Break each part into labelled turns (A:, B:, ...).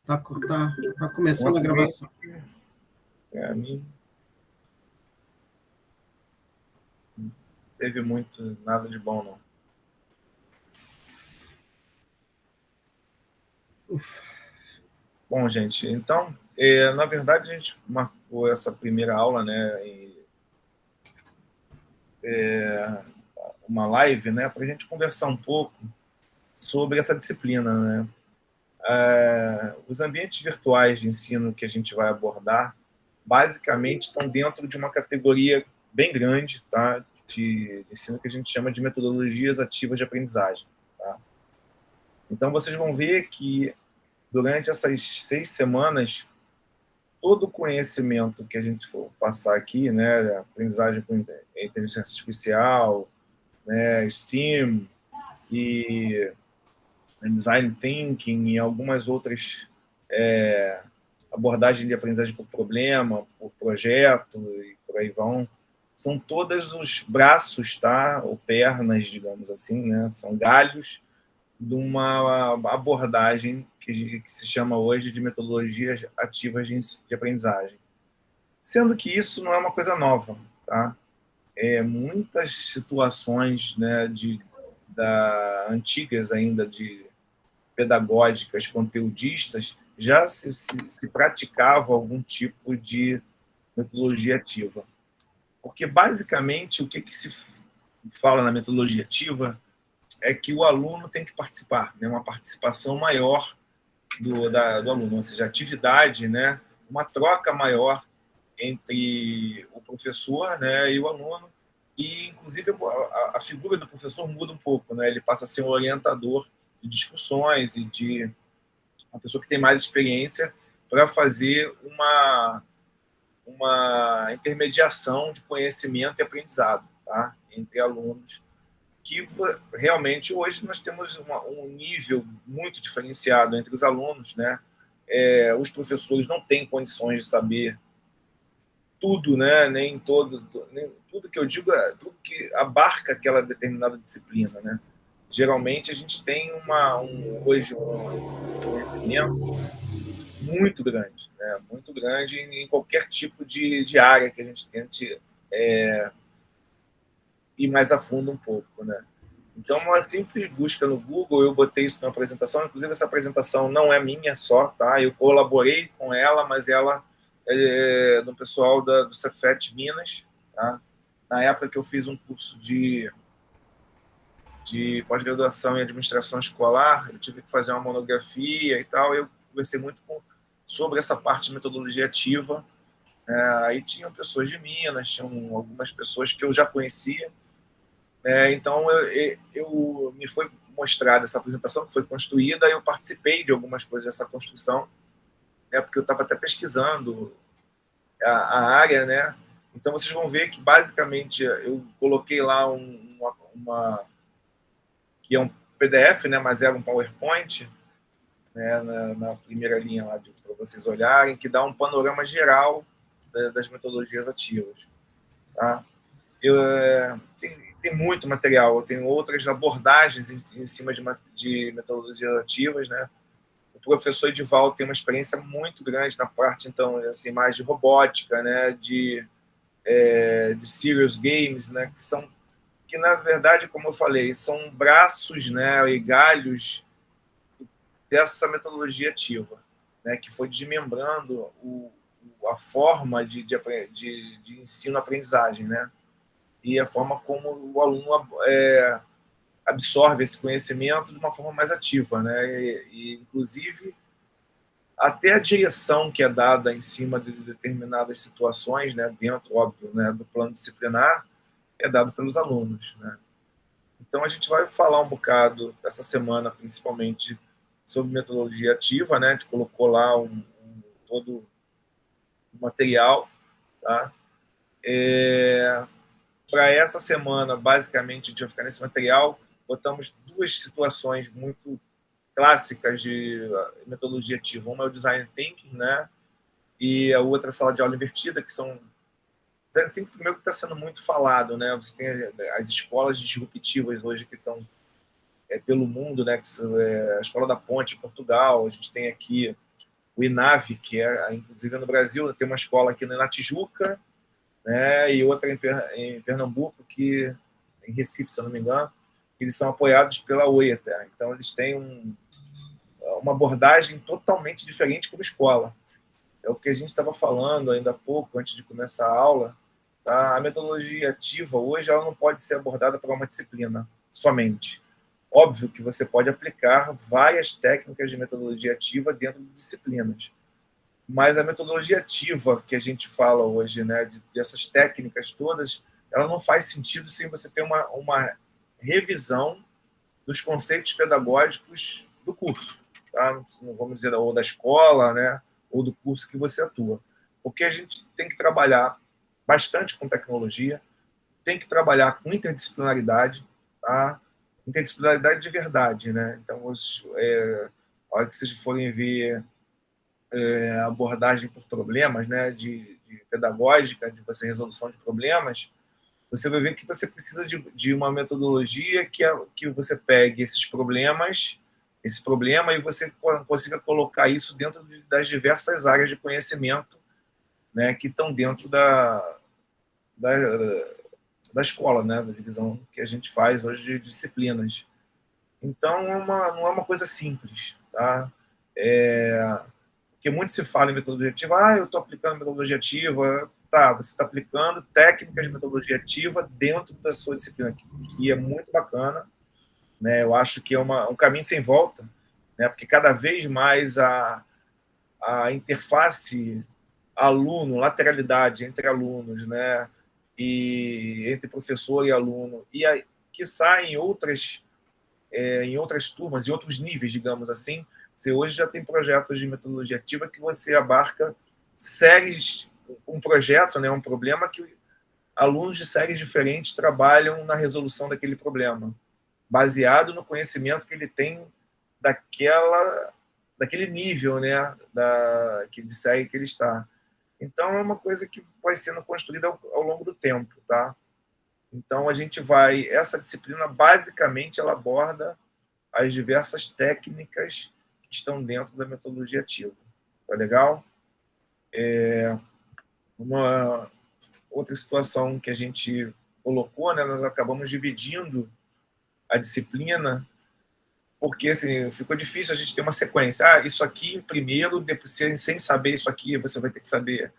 A: Tá começando a gravação.
B: A mim não teve muito nada de bom, não.
A: Ufa.
B: Bom, gente, então, na verdade, a gente marcou essa primeira aula, né, uma live, né, para a gente conversar um pouco sobre essa disciplina, né. Os ambientes virtuais de ensino que a gente vai abordar, basicamente, estão dentro de uma categoria bem grande, tá, de ensino que a gente chama de metodologias ativas de aprendizagem. Tá? Então, vocês vão ver que, durante essas 6 semanas, todo o conhecimento que a gente for passar aqui, né, aprendizagem com inteligência artificial, né, STEAM e design thinking e algumas outras abordagens de aprendizagem por problema, por projeto e por aí vão, são todos os braços, tá, ou pernas, digamos assim, né, são galhos de uma abordagem que se chama hoje de metodologias ativas de aprendizagem. Sendo que isso não é uma coisa nova, tá? Muitas situações, né, antigas ainda, de pedagógicas, conteudistas, já se praticava algum tipo de metodologia ativa. Porque, basicamente, o que se fala na metodologia ativa é que o aluno tem que participar, né? Uma participação maior do aluno, ou seja, atividade, né? Uma troca maior entre o professor, né, e o aluno, e, inclusive, a figura do professor muda um pouco, né? Ele passa a ser um orientador de discussões e de uma pessoa que tem mais experiência para fazer uma intermediação de conhecimento e aprendizado, tá? Entre alunos, que realmente hoje nós temos um nível muito diferenciado entre os alunos, né? Os professores não têm condições de saber tudo, né? Nem tudo que eu digo é tudo que abarca aquela determinada disciplina, né? Geralmente a gente tem hoje um conhecimento muito grande, né? Muito grande em qualquer tipo de área que a gente tente ir mais a fundo um pouco, né? Então, uma simples busca no Google, eu botei isso na apresentação, inclusive essa apresentação não é minha só, tá? Eu colaborei com ela, mas ela é do pessoal do Cefet Minas, tá? Na época que eu fiz um curso de pós-graduação em administração escolar, eu tive que fazer uma monografia e tal, eu conversei muito sobre essa parte de metodologia ativa. Aí tinham pessoas de Minas, tinham algumas pessoas que eu já conhecia, então me foi mostrada essa apresentação que foi construída, eu participei de algumas coisas dessa construção, né, porque eu estava até pesquisando a área, né? Então vocês vão ver que basicamente eu coloquei lá que é um PDF, né, mas era um PowerPoint, né, na primeira linha lá para vocês olharem, que dá um panorama geral das metodologias ativas, tá? Tem muito material, eu tenho outras abordagens em cima de metodologias ativas, né? O professor Edivaldo tem uma experiência muito grande na parte, então, assim, mais de robótica, né? De serious games, né? Que, na verdade, como eu falei, são braços, né, e galhos dessa metodologia ativa, né? Que foi desmembrando a forma de ensino-aprendizagem, né? E a forma como o aluno absorve esse conhecimento de uma forma mais ativa, né? Inclusive, até a direção que é dada em cima de determinadas situações, né, dentro, óbvio, né, do plano disciplinar, é dado pelos alunos, né? Então, a gente vai falar um bocado, essa semana, principalmente, sobre metodologia ativa, né? A gente colocou lá todo o material, tá? Para essa semana, basicamente, a gente vai ficar nesse material. Botamos duas situações muito clássicas de metodologia ativa. Uma é o design thinking, né? E a outra é a sala de aula invertida, que são... Design thinking, primeiro, que está sendo muito falado, né? Você tem as escolas disruptivas hoje que estão pelo mundo, né? Que a Escola da Ponte, em Portugal. A gente tem aqui o INAV, que é, inclusive, no Brasil, tem uma escola aqui na Tijuca, né, e outra em Pernambuco, em Recife, se eu não me engano, eles são apoiados pela UETA. Então, eles têm uma abordagem totalmente diferente como escola. É o que a gente estava falando ainda há pouco, antes de começar a aula. Tá? A metodologia ativa, hoje, ela não pode ser abordada para uma disciplina somente. Óbvio que você pode aplicar várias técnicas de metodologia ativa dentro de disciplinas. Mas a metodologia ativa que a gente fala hoje, né, dessas técnicas todas, ela não faz sentido sem você ter uma revisão dos conceitos pedagógicos do curso, tá? Não vamos dizer ou da escola, né, ou do curso que você atua. Porque a gente tem que trabalhar bastante com tecnologia, tem que trabalhar com interdisciplinaridade, tá? Interdisciplinaridade de verdade, né? Então, a hora que vocês forem ver abordagem por problemas, né, de pedagógica, de você resolução de problemas, você vai ver que você precisa de uma metodologia que você pegue esse problema, e você consiga colocar isso dentro das diversas áreas de conhecimento, né, que estão dentro da, da escola, né, da divisão que a gente faz hoje de disciplinas. Então, não é uma coisa simples, tá? Porque muito se fala em metodologia ativa, eu estou aplicando metodologia ativa, tá, você está aplicando técnicas de metodologia ativa dentro da sua disciplina, que é muito bacana, né? Eu acho que é um caminho sem volta, né? Porque cada vez mais a interface aluno, lateralidade entre alunos, né? E entre professor e aluno, que sai em outras turmas, em outros níveis, digamos assim. Você hoje já tem projetos de metodologia ativa que você abarca séries, um projeto, né, um problema que alunos de séries diferentes trabalham na resolução daquele problema, baseado no conhecimento que ele tem daquele nível, né, de série que ele está. Então, é uma coisa que vai sendo construída ao longo do tempo, tá? Então, essa disciplina, basicamente, ela aborda as diversas técnicas que estão dentro da metodologia ativa. Tá legal? Uma outra situação que a gente colocou, né, nós acabamos dividindo a disciplina, porque assim, ficou difícil a gente ter uma sequência. Isso aqui primeiro, depois, sem saber isso aqui, você vai ter que saber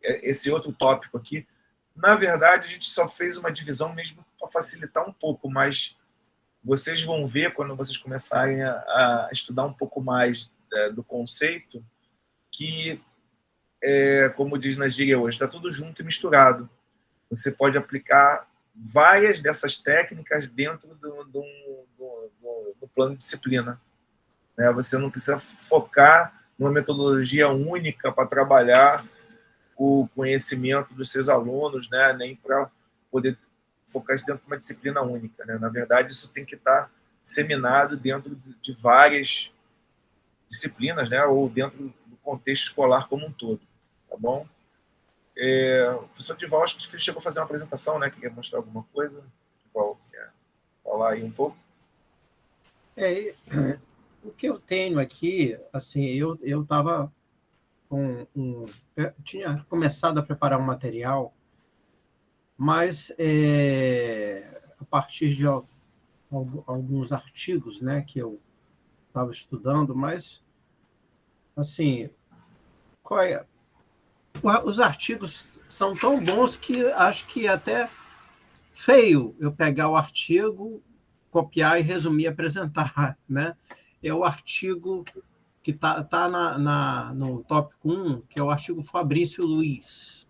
B: esse outro tópico aqui. Na verdade, a gente só fez uma divisão mesmo para facilitar um pouco, mas vocês vão ver, quando vocês começarem a estudar um pouco mais do conceito, que, como diz na gíria hoje, está tudo junto e misturado. Você pode aplicar várias dessas técnicas dentro do plano de disciplina, né? Você não precisa focar numa metodologia única para trabalhar o conhecimento dos seus alunos, né? Nem para poder focar isso dentro de uma disciplina única, né? Na verdade, isso tem que estar disseminado dentro de várias disciplinas, né? Ou dentro do contexto escolar como um todo, tá bom? O professor Dival, acho que chegou a fazer uma apresentação, né? Que quer mostrar alguma coisa. Dival, quer falar aí um pouco?
A: O que eu tenho aqui, assim, eu estava tinha começado a preparar um material, mas a partir de alguns artigos, né, que eu estava estudando, mas assim, os artigos são tão bons que acho que é até feio eu pegar o artigo, copiar e resumir e apresentar, né? É o artigo que tá no tópico 1, que é o artigo Fabrício Luiz.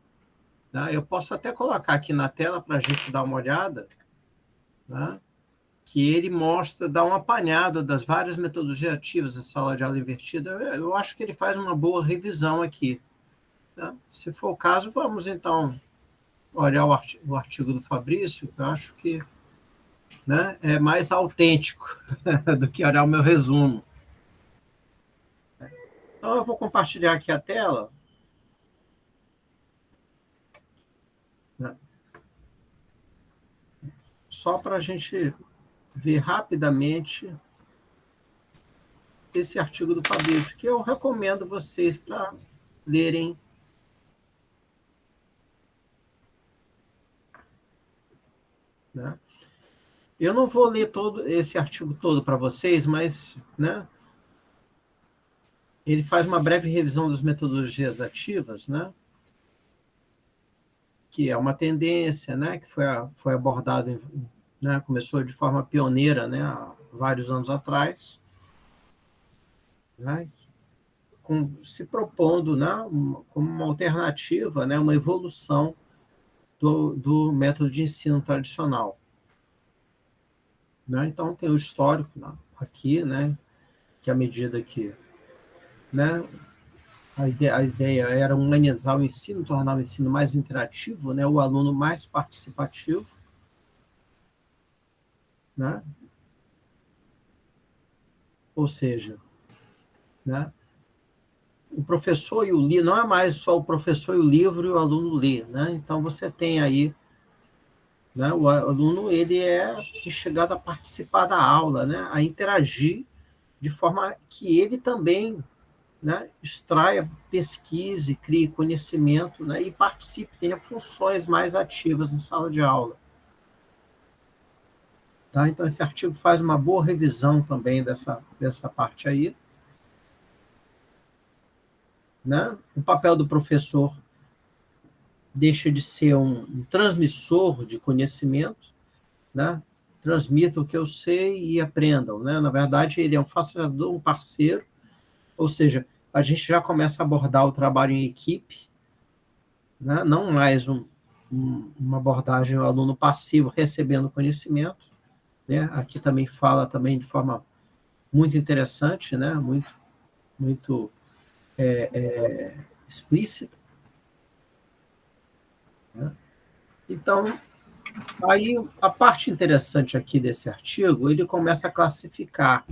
A: Né? Eu posso até colocar aqui na tela para a gente dar uma olhada, né? Que ele dá um apanhado das várias metodologias ativas da sala de aula invertida. Eu acho que ele faz uma boa revisão aqui. Né? Se for o caso, vamos então olhar o artigo do Fabrício, que eu acho que, né, é mais autêntico do que olhar o meu resumo. Então, eu vou compartilhar aqui a tela. Né? Só para a gente ver rapidamente. esse artigo do Fabrício, que eu recomendo vocês para lerem. Né? Eu não vou ler todo esse artigo todo para vocês, mas, né, ele faz uma breve revisão das metodologias ativas, né, que é uma tendência, né, que foi abordada, né, começou de forma pioneira, né, há vários anos atrás, né, se propondo, né, como uma alternativa, né, uma evolução do método de ensino tradicional. Né? Então, tem o histórico, né, aqui, né, que à medida que, né, a ideia era humanizar o ensino, tornar o ensino mais interativo, né, o aluno mais participativo. Né? Ou seja, né, o professor e o livro, não é mais só o professor e o livro e o aluno lê. Né? Então, você tem aí, né, o aluno ele é instigado a participar da aula, né, a interagir de forma que ele também, né, extraia, pesquise, crie conhecimento, né, e participe, tenha funções mais ativas em sala de aula. Tá? Então, esse artigo faz uma boa revisão também dessa parte aí. Né? O papel do professor deixa de ser um transmissor de conhecimento, né? Transmita o que eu sei e aprendam. Né? Na verdade, ele é um facilitador, um parceiro, ou seja, a gente já começa a abordar o trabalho em equipe, né? Não mais uma abordagem do aluno passivo recebendo conhecimento. Né? Aqui também fala também de forma muito interessante, né? muito explícita. Né? Então, aí a parte interessante aqui desse artigo, ele começa a classificar.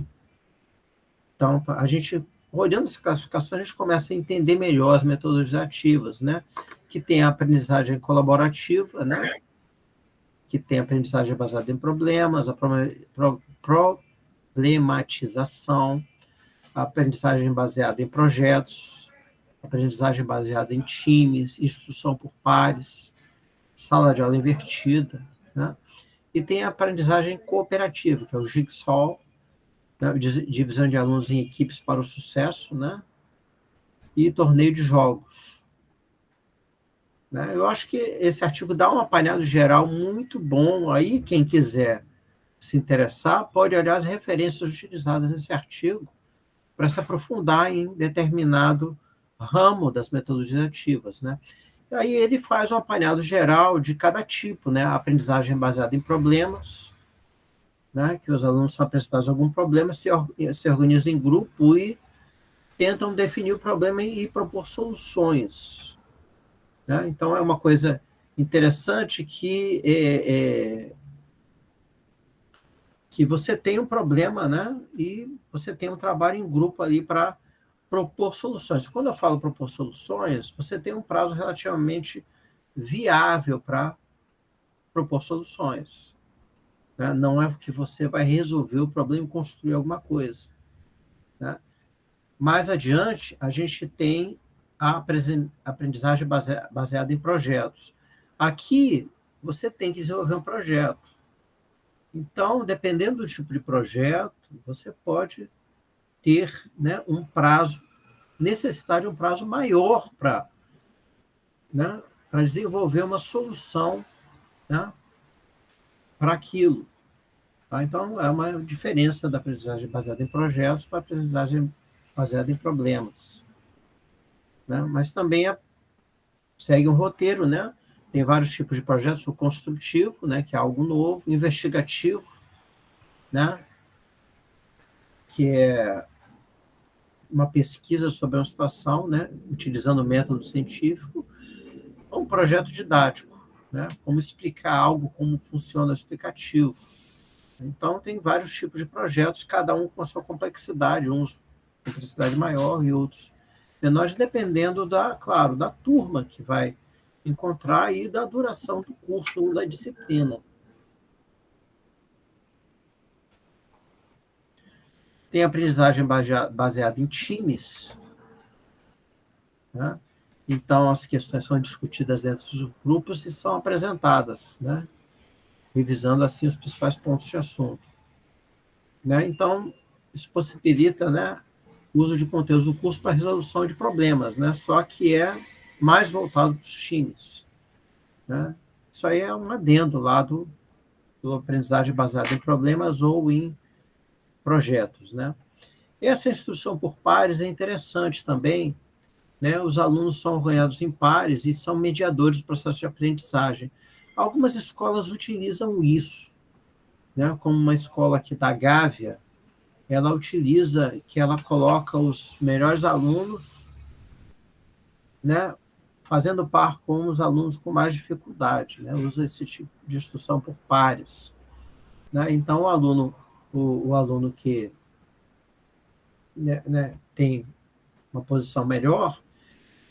A: Então, a gente, olhando essa classificação, a gente começa a entender melhor as metodologias ativas, né? Que tem a aprendizagem colaborativa, né? Que tem a aprendizagem baseada em problemas, a problematização, a aprendizagem baseada em projetos, a aprendizagem baseada em times, instrução por pares, sala de aula invertida, né? E tem a aprendizagem cooperativa, que é o Jigsaw, né? Divisão de alunos em equipes para o sucesso, né? E torneio de jogos. Né? Eu acho que esse artigo dá um apanhado geral muito bom. Aí, quem quiser se interessar, pode olhar as referências utilizadas nesse artigo para se aprofundar em determinado ramo das metodologias ativas. Né? E aí ele faz um apanhado geral de cada tipo, né? A aprendizagem baseada em problemas, né? Que os alunos são apresentados a algum problema, se organizam em grupo e tentam definir o problema e propor soluções. Né? Então, é uma coisa interessante que você tem um problema, né? E você tem um trabalho em grupo ali para propor soluções. Quando eu falo propor soluções, você tem um prazo relativamente viável para propor soluções. Né? Não é que você vai resolver o problema e construir alguma coisa. Né? Mais adiante, a gente tem a aprendizagem baseada em projetos. Aqui, você tem que desenvolver um projeto. Então, dependendo do tipo de projeto, você pode ter, né, um prazo, necessidade de um prazo maior para, né, para desenvolver uma solução, né, para aquilo. Tá? Então, é uma diferença da aprendizagem baseada em projetos para a aprendizagem baseada em problemas. Né? Mas também segue um roteiro, né? Tem vários tipos de projetos, o construtivo, né, que é algo novo, investigativo, né, que é uma pesquisa sobre uma situação, né, utilizando o método científico, ou um projeto didático, né, como explicar algo, como funciona o explicativo. Então, tem vários tipos de projetos, cada um com a sua complexidade, uns com complexidade maior e outros menores, dependendo claro, da turma que vai encontrar e da duração do curso ou da disciplina. Tem aprendizagem baseada em times, né? Então, as questões são discutidas dentro dos grupos e são apresentadas, né? Revisando, assim, os principais pontos de assunto. Né? Então, isso possibilita, né, o uso de conteúdos do curso para resolução de problemas, né? Só que é mais voltado para os times. Né? Isso aí é um adendo lá do aprendizagem baseada em problemas ou em projetos. Né? Essa instrução por pares é interessante também. Né? Os alunos são organizados em pares e são mediadores do processo de aprendizagem. Algumas escolas utilizam isso, né? Como uma escola aqui da Gávea, ela utiliza, que ela coloca os melhores alunos, né, fazendo par com os alunos com mais dificuldade, né? Usa esse tipo de instrução por pares. Né? Então, o aluno que, né, tem uma posição melhor,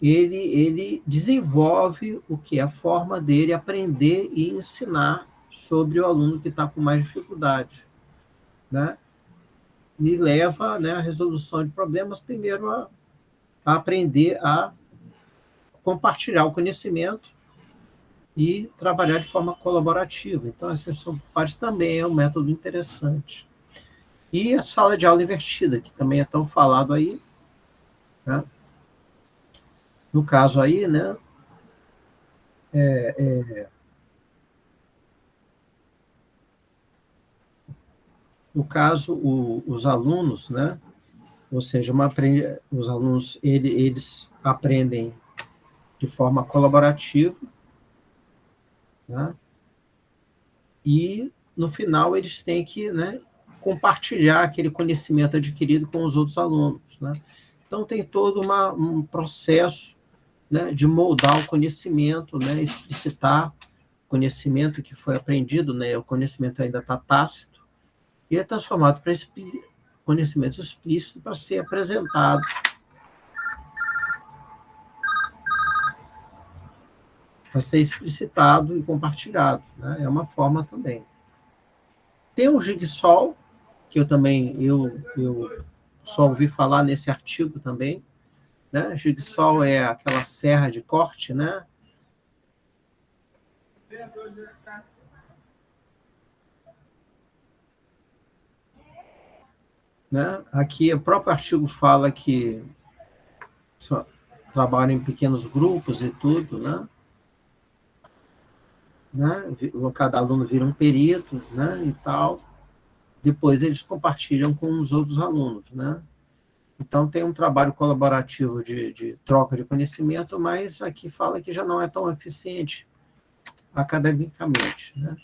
A: ele desenvolve o que é a forma dele aprender e ensinar sobre o aluno que está com mais dificuldade. Né? E leva, né, a resolução de problemas, primeiro, a aprender a compartilhar o conhecimento e trabalhar de forma colaborativa. Então, a instrução por pares também é um método interessante. E a sala de aula invertida, que também é tão falado aí, né? No caso aí, né, no caso, os alunos, né, ou seja, os alunos, eles aprendem de forma colaborativa, né, e, no final, eles têm que, né, compartilhar aquele conhecimento adquirido com os outros alunos. Né? Então, tem todo um processo, né, de moldar o conhecimento, né, explicitar o conhecimento que foi aprendido, né, o conhecimento ainda está tácito, e é transformado para conhecimento explícito para ser apresentado. Para ser explicitado e compartilhado. Né? É uma forma também. Tem um Jigsaw, que eu só ouvi falar nesse artigo também. Né? Jigsaw é aquela serra de corte, né? Né? Aqui o próprio artigo fala que trabalham em pequenos grupos e tudo, né? Cada aluno vira um perito, né? E tal. Depois eles compartilham com os outros alunos, né? Então, tem um trabalho colaborativo de troca de conhecimento, mas aqui fala que já não é tão eficiente academicamente. Né?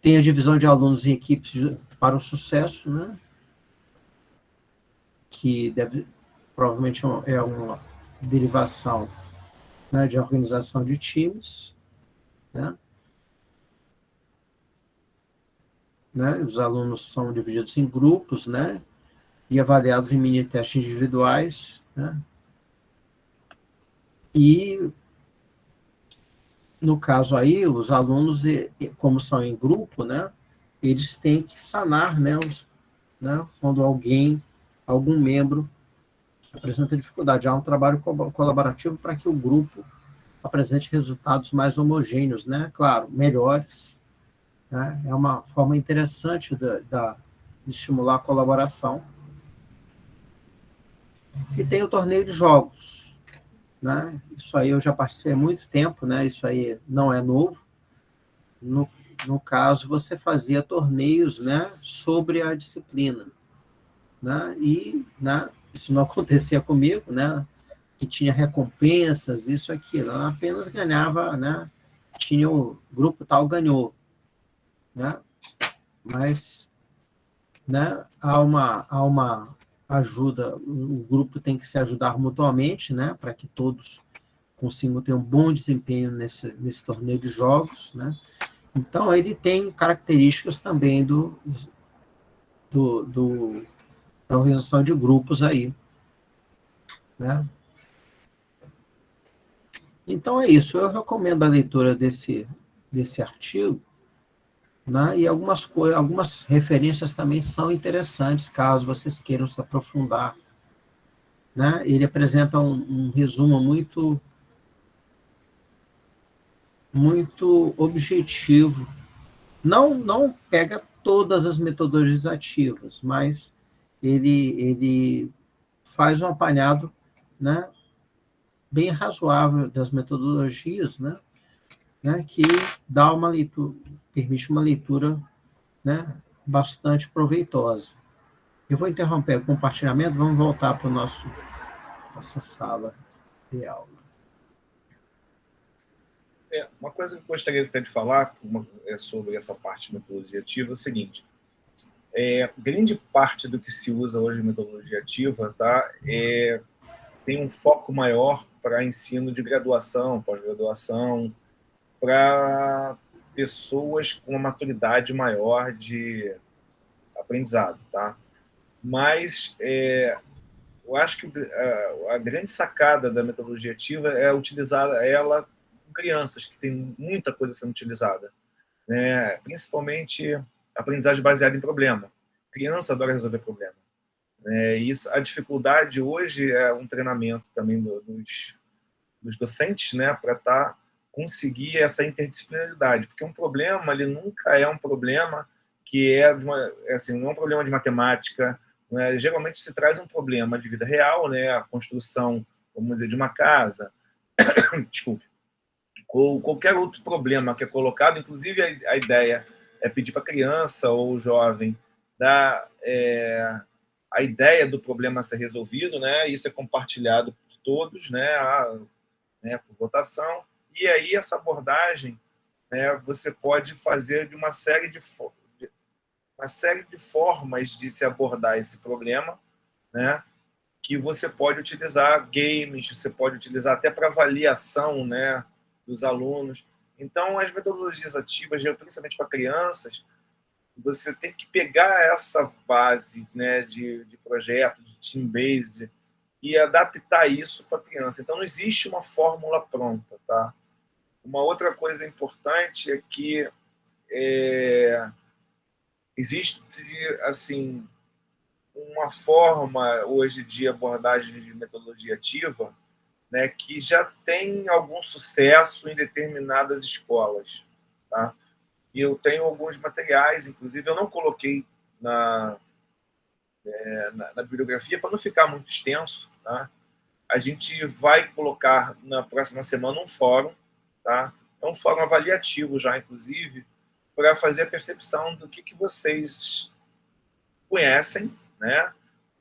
A: Tem a divisão de alunos em equipes para o sucesso, né? Que provavelmente é uma derivação, né, de organização de times. Né? Os alunos são divididos em grupos, né? E avaliados em mini-testes individuais. Né? E, no caso aí, os alunos, como são em grupo, né, eles têm que sanar, né, quando algum membro apresenta dificuldade. Há um trabalho colaborativo para que o grupo apresente resultados mais homogêneos, né, claro, melhores. Né? É uma forma interessante de estimular a colaboração. E tem o torneio de jogos. Né? Isso aí eu já participei há muito tempo, né? Isso aí não é novo. No caso, você fazia torneios, né, sobre a disciplina. Né? E, né, isso não acontecia comigo, né, que tinha recompensas, isso, aquilo. Eu apenas ganhava, né, tinha o grupo tal ganhou. Né? Mas, né, há uma ajuda, o grupo tem que se ajudar mutuamente, né, para que todos consigam ter um bom desempenho nesse torneio de jogos. Né? Então, ele tem características também da organização de grupos aí. Né? Então, é isso. Eu recomendo a leitura desse artigo, né? E algumas referências também são interessantes, caso vocês queiram se aprofundar, né? Ele apresenta um resumo muito objetivo. Não pega todas as metodologias ativas, mas ele faz um apanhado, né, bem razoável das metodologias, que dá uma leitura, permite uma leitura, né, bastante proveitosa. Eu vou interromper o compartilhamento, vamos voltar para nossa sala de aula.
B: Uma coisa que eu gostaria até de falar sobre essa parte de metodologia ativa é o seguinte: grande parte do que se usa hoje em metodologia ativa, tá, tem um foco maior para ensino de graduação, pós-graduação, para pessoas com uma maturidade maior de aprendizado, tá? Mas eu acho que a grande sacada da metodologia ativa é utilizar ela com crianças, que tem muita coisa sendo utilizada, né? Principalmente aprendizagem baseada em problema. Criança adora resolver problema. Isso, a dificuldade hoje é um treinamento também dos docentes, né, para conseguir essa interdisciplinaridade, porque um problema ele nunca é um problema que assim, não é um problema de matemática, né? Geralmente se traz um problema de vida real, né, a construção, vamos dizer, de uma casa, desculpe, ou qualquer outro problema que é colocado, inclusive a ideia é pedir para a criança ou jovem dar a ideia do problema a ser resolvido, né? Isso é compartilhado por todos, né, por votação. E aí essa abordagem, né, você pode fazer de uma série de formas de se abordar esse problema, né? Que você pode utilizar games, você pode utilizar até para avaliação, né, dos alunos. Então, as metodologias ativas, principalmente para crianças, você tem que pegar essa base, né, de projeto, de team-based, e adaptar isso para a criança. Então, não existe uma fórmula pronta, tá? Uma outra coisa importante é que existe, assim, uma forma hoje de abordagem de metodologia ativa, né, que já tem algum sucesso em determinadas escolas, tá? E eu tenho alguns materiais, inclusive eu não coloquei na bibliografia para não ficar muito extenso, tá? A gente vai colocar na próxima semana um fórum, tá? É um fórum avaliativo já, inclusive, para fazer a percepção do que vocês conhecem, né?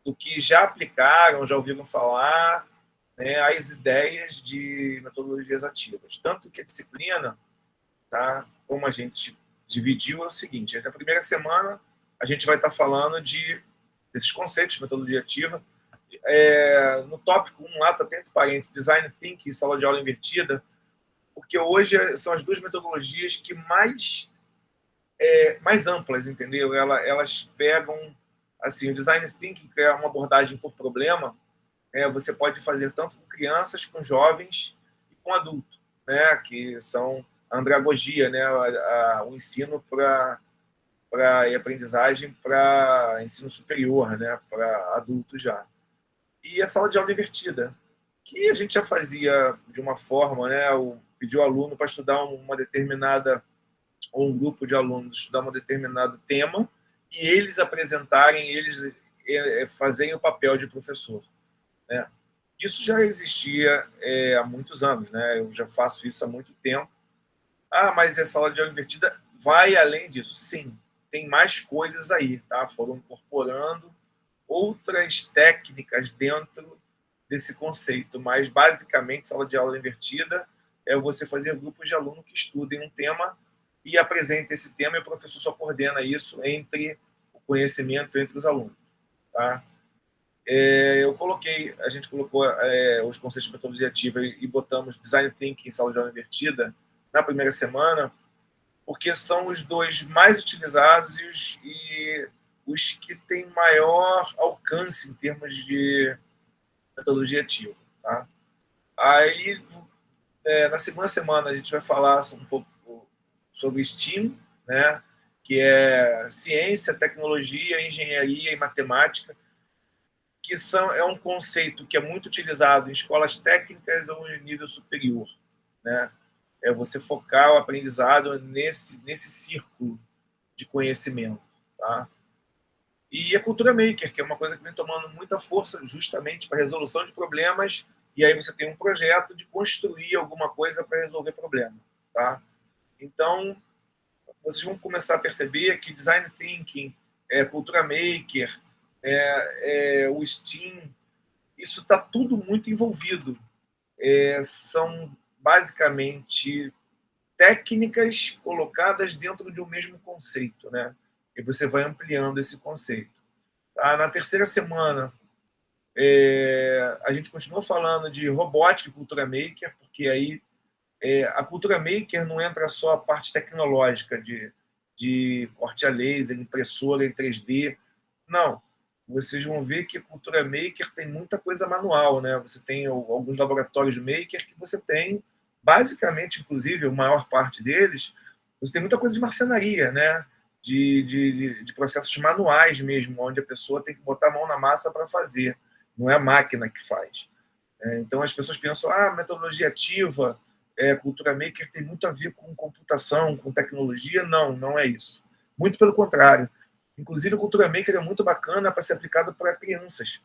B: Do que já aplicaram, já ouviram falar, né? As ideias de metodologias ativas. Tanto que a disciplina, tá? Como a gente dividiu, é o seguinte: na primeira semana a gente vai estar falando desses conceitos de metodologia ativa. No tópico 1 lá está entre parênteses, Design Thinking e Sala de Aula Invertida, porque hoje são as duas metodologias que mais amplas, entendeu? Elas pegam, assim, o Design Thinking, que é uma abordagem por problema, você pode fazer tanto com crianças, com jovens e com adultos, né? Que são a andragogia, né? O ensino para aprendizagem para ensino superior, né? Para adultos já. E a sala de aula invertida, que a gente já fazia de uma forma, né? Pedir o aluno para estudar uma determinada, ou um grupo de alunos estudar um determinado tema, e eles apresentarem, eles fazerem o papel de professor, né? Isso já existia há muitos anos, né? Eu já faço isso há muito tempo. Mas a sala de aula invertida vai além disso. Sim, tem mais coisas aí, tá? Foram incorporando outras técnicas dentro desse conceito, mas basicamente sala de aula invertida é você fazer grupos de alunos que estudem um tema e apresentem esse tema, e o professor só coordena isso entre o conhecimento entre os alunos, tá? A gente colocou os conceitos de metodologia ativa e botamos Design Thinking em sala de aula invertida na primeira semana, porque são os dois mais utilizados e os que têm maior alcance em termos de metodologia ativa, tá? Aí, na segunda semana, a gente vai falar um pouco sobre STEAM, né? que é ciência, tecnologia, engenharia e matemática, que é um conceito que é muito utilizado em escolas técnicas ou em nível superior, né? É você focar o aprendizado nesse círculo de conhecimento, tá? E a cultura maker, que é uma coisa que vem tomando muita força justamente para a resolução de problemas, e aí você tem um projeto de construir alguma coisa para resolver problema, tá? Então, vocês vão começar a perceber que design thinking, cultura maker, o STEAM, isso está tudo muito envolvido. São basicamente técnicas colocadas dentro de um mesmo conceito, né? E você vai ampliando esse conceito. Tá? Na terceira semana, a gente continua falando de robótica e cultura maker, porque aí a cultura maker não entra só a parte tecnológica de corte a laser, impressora em 3D. Não. Vocês vão ver que a cultura maker tem muita coisa manual, né? Você tem alguns laboratórios maker que você tem, basicamente, inclusive, a maior parte deles, você tem muita coisa de marcenaria, né? De processos manuais mesmo, onde a pessoa tem que botar a mão na massa para fazer. Não é a máquina que faz. Então, as pessoas pensam, metodologia ativa, cultura maker tem muito a ver com computação, com tecnologia. Não, não é isso. Muito pelo contrário. Inclusive, a cultura maker é muito bacana para ser aplicada para crianças,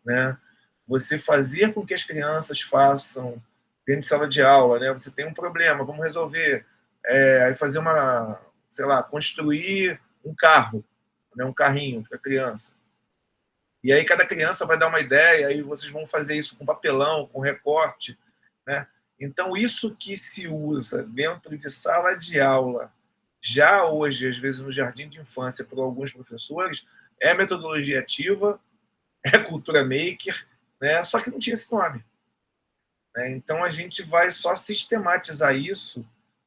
B: né? Você fazer com que as crianças façam dentro de sala de aula, né? Você tem um problema, vamos resolver, aí fazer sei lá, construir um carro, né? Um carrinho para criança. E aí cada criança vai dar uma ideia, aí vocês vão fazer isso com papelão, com recorte, né? Então, isso que se usa dentro de sala de aula, já hoje, às vezes no jardim de infância, por alguns professores, é metodologia ativa, é cultura maker, né? Só que não tinha esse nome, né? Então, a gente vai só sistematizar isso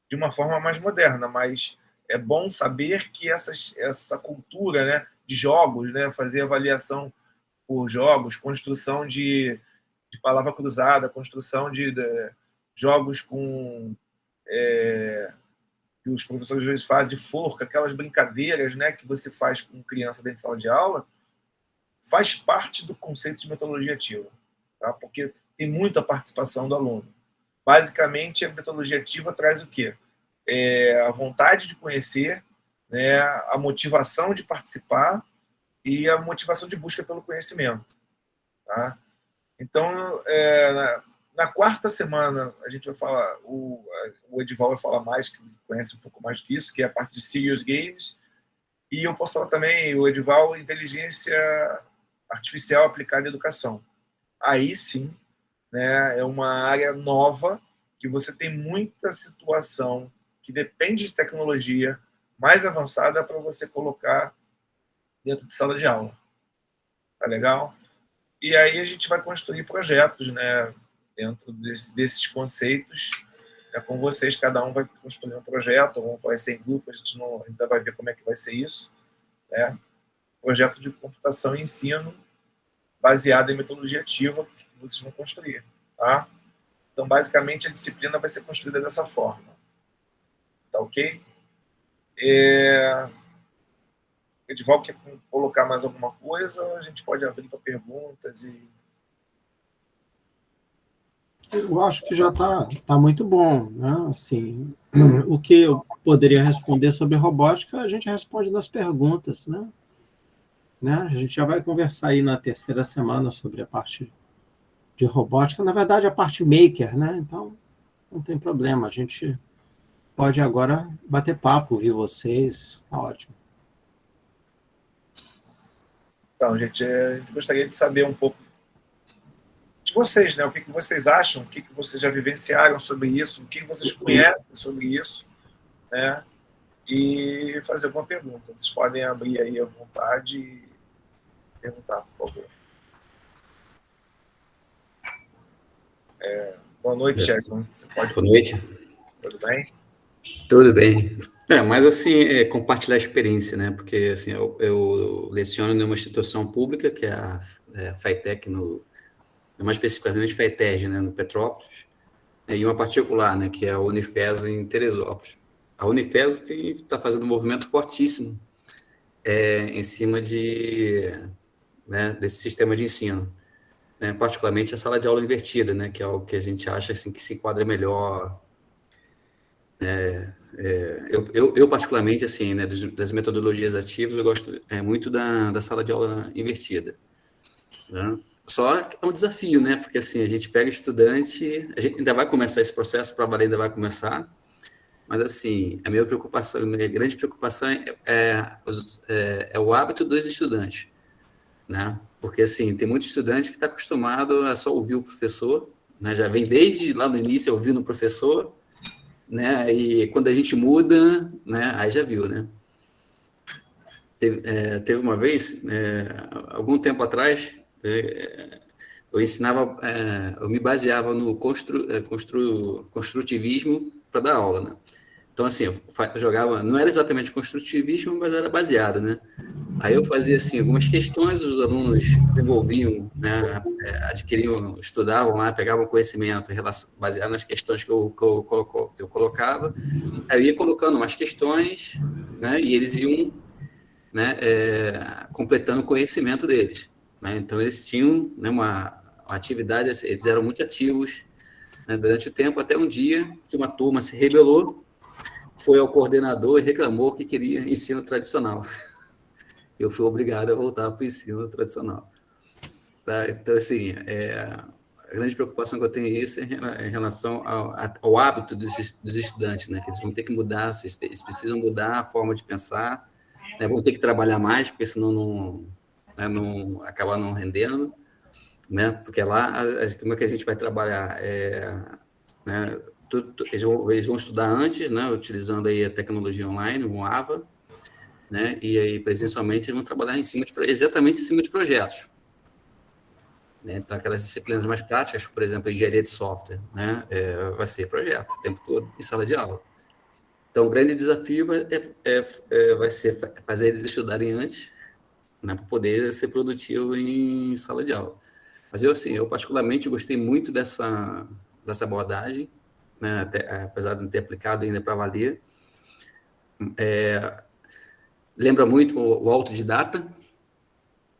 B: de uma forma mais moderna, mas é bom saber que essa cultura, né, de jogos, né, fazer avaliação por jogos, construção de palavra cruzada, construção de jogos com que os professores às vezes fazem de forca, aquelas brincadeiras, né, que você faz com criança dentro de sala de aula, faz parte do conceito de metodologia ativa, tá? Porque tem muita participação do aluno. Basicamente, a metodologia ativa traz o quê? A vontade de conhecer, né, a motivação de participar e a motivação de busca pelo conhecimento, tá? Então, na quarta semana, a gente vai falar, o Edival vai falar mais, que conhece um pouco mais do que isso, que é a parte de Serious Games, e eu posso falar também, o Edival, inteligência artificial aplicada à educação. Aí sim, né, é uma área nova, que você tem muita situação que depende de tecnologia mais avançada para você colocar dentro de sala de aula. Tá legal? E aí a gente vai construir projetos, né, dentro desses conceitos, com vocês, cada um vai construir um projeto, ou vai ser em grupo, a gente ainda vai ver como é que vai ser isso, né? Projeto de computação e ensino baseado em metodologia ativa que vocês vão construir, tá? Então, basicamente, a disciplina vai ser construída dessa forma, tá ok? Edival, quer colocar mais alguma coisa? A gente pode abrir para perguntas e...
A: Eu acho que já tá muito bom, né? Assim, o que eu poderia responder sobre robótica, a gente responde nas perguntas, né? A gente já vai conversar aí na terceira semana sobre a parte de robótica, na verdade, a parte maker, né? Então, não tem problema, a gente pode agora bater papo, ouvir vocês, tá ótimo.
B: Então, gente, a gente gostaria de saber um pouco de vocês, né? O que vocês acham, o que vocês já vivenciaram sobre isso, o que vocês conhecem sobre isso, né? E fazer alguma pergunta. Vocês podem abrir aí à vontade e perguntar, por favor. Boa noite, Jackson. Você pode...
C: Boa noite.
B: Tudo bem?
C: Tudo bem. Mas assim, compartilhar a experiência, né? Porque assim, eu leciono em uma instituição pública, que é a FATEC, mais especificamente FATEG, né, no Petrópolis, e uma particular, né, que é a Unifes em Teresópolis. a Unifesp está fazendo um movimento fortíssimo em cima né, desse sistema de ensino, né, particularmente a sala de aula invertida, né, que é o que a gente acha assim, que se enquadra melhor. Eu particularmente, assim, né, das metodologias ativas, eu gosto muito da sala de aula invertida, né? Só que é um desafio, né? Porque assim, a gente pega estudante, a gente ainda vai começar esse processo, para valer ainda vai começar, mas assim, a minha preocupação, a minha grande preocupação é o hábito dos estudantes, né? Porque assim, tem muito estudante que está acostumado a só ouvir o professor, né? Já vem desde lá no início ouvindo o professor, né? E quando a gente muda, né? Aí já viu, né? Teve uma vez, algum tempo atrás, eu ensinava, eu me baseava no construtivismo para dar aula, né? Então, assim, eu jogava, não era exatamente construtivismo, mas era baseado, né? Aí eu fazia, assim, algumas questões, os alunos desenvolviam, né, adquiriam, estudavam lá, pegavam conhecimento baseado nas questões que eu colocava, aí eu ia colocando umas questões, né, e eles iam, né, completando o conhecimento deles, né? Então, eles tinham, né, uma atividade, eles eram muito ativos, né, durante o tempo, até um dia que uma turma se rebelou, foi ao coordenador e reclamou que queria ensino tradicional. Eu fui obrigado a voltar para o ensino tradicional. Tá? Então, assim, a grande preocupação que eu tenho é isso em relação ao hábito dos estudantes, né? Que eles vão ter que mudar, eles precisam mudar a forma de pensar, né? Vão ter que trabalhar mais, porque senão acaba não rendendo, né? Porque lá, como é que a gente vai trabalhar? Né? Eles vão estudar antes, né? Utilizando aí a tecnologia online, o AVA, né? E aí, presencialmente, eles vão trabalhar exatamente em cima de projetos. Né? Então, aquelas disciplinas mais práticas, por exemplo, a engenharia de software, né? Vai ser projeto o tempo todo em sala de aula. Então, o grande desafio vai ser fazer eles estudarem antes, né? Para poder ser produtivo em sala de aula. Mas eu particularmente gostei muito dessa abordagem, né? Apesar de não ter aplicado ainda para valer. Lembra muito o autodidata,